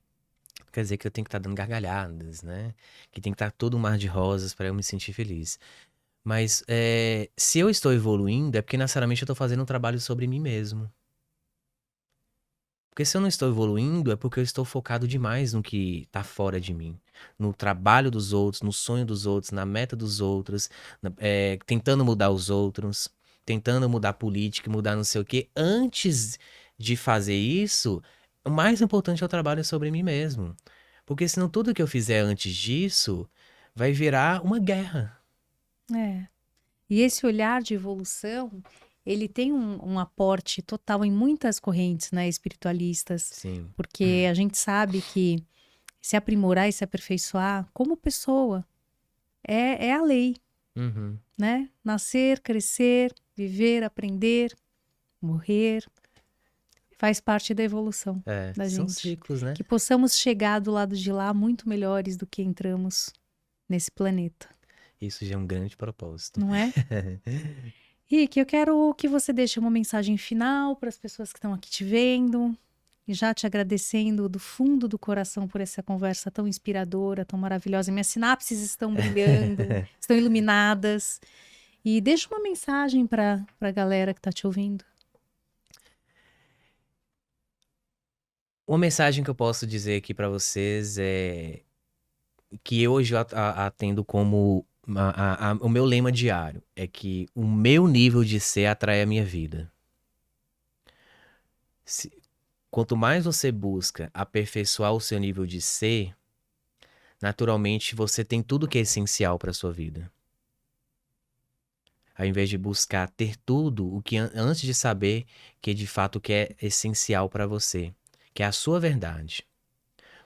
Quer dizer que eu tenho que estar dando gargalhadas, né? Que tem que estar todo um mar de rosas para eu me sentir feliz. Mas se eu estou evoluindo, é porque necessariamente eu estou fazendo um trabalho sobre mim mesmo. Porque se eu não estou evoluindo, é porque eu estou focado demais no que está fora de mim. No trabalho dos outros, no sonho dos outros, na meta dos outros, tentando mudar os outros, tentando mudar a política, mudar não sei o quê. Antes de fazer isso, o mais importante é o trabalho sobre mim mesmo. Porque senão tudo que eu fizer antes disso vai virar uma guerra. É. E esse olhar de evolução, ele tem um aporte total em muitas correntes, né, espiritualistas, Sim. porque a gente sabe que se aprimorar e se aperfeiçoar como pessoa é a lei, Uhum. né? Nascer, crescer, viver, aprender, morrer, faz parte da evolução da São gente. ciclos, né? Que possamos chegar do lado de lá muito melhores do que entramos nesse planeta, Isso já é um grande propósito. não é? Rick, eu quero que você deixe uma mensagem final para as pessoas que estão aqui te vendo, e já te agradecendo do fundo do coração por essa conversa tão inspiradora, tão maravilhosa. Minhas sinapses estão brilhando, estão iluminadas. E deixa uma mensagem para a galera que está te ouvindo. Uma mensagem que eu posso dizer aqui pra vocês é que hoje eu atendo como o meu lema diário é que o meu nível de ser atrai a minha vida. Se- Quanto mais você busca aperfeiçoar o seu nível de ser, naturalmente você tem tudo que é essencial para sua vida. Ao invés de buscar ter tudo o que antes de saber que de fato o que é essencial para você, que é a sua verdade.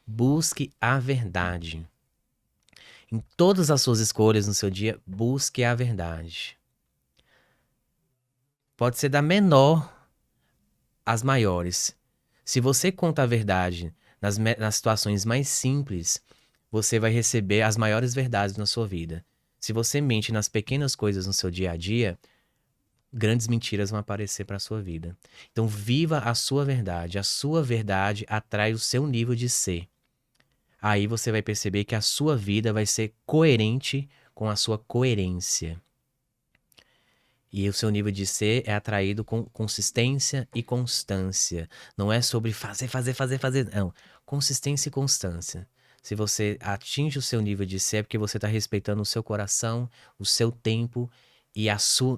Busque a verdade. Em todas as suas escolhas no seu dia, busque a verdade. Pode ser da menor às maiores. Se você conta a verdade nas situações mais simples, você vai receber as maiores verdades na sua vida. Se você mente nas pequenas coisas no seu dia a dia, grandes mentiras vão aparecer para a sua vida. Então, viva a sua verdade. A sua verdade atrai o seu nível de ser. Aí você vai perceber que a sua vida vai ser coerente com a sua coerência. E o seu nível de ser é atraído com consistência e constância. Não é sobre fazer, fazer, fazer, fazer. Não. Consistência e constância. Se você atinge o seu nível de ser, é porque você está respeitando o seu coração, o seu tempo e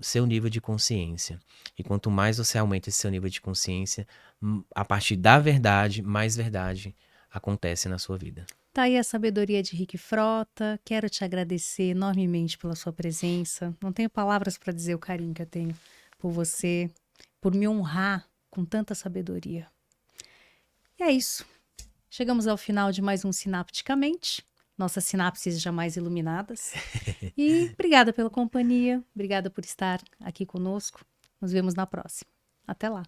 seu nível de consciência. E quanto mais você aumenta esse seu nível de consciência, a partir da verdade, mais verdade acontece na sua vida. Tá aí a sabedoria de Rick Frota. Quero te agradecer enormemente pela sua presença. Não tenho palavras para dizer o carinho que eu tenho por você, por me honrar com tanta sabedoria. E é isso. Chegamos ao final de mais um Sinapticamente. Nossas sinapses jamais iluminadas. E obrigada pela companhia. Obrigada por estar aqui conosco. Nos vemos na próxima. Até lá.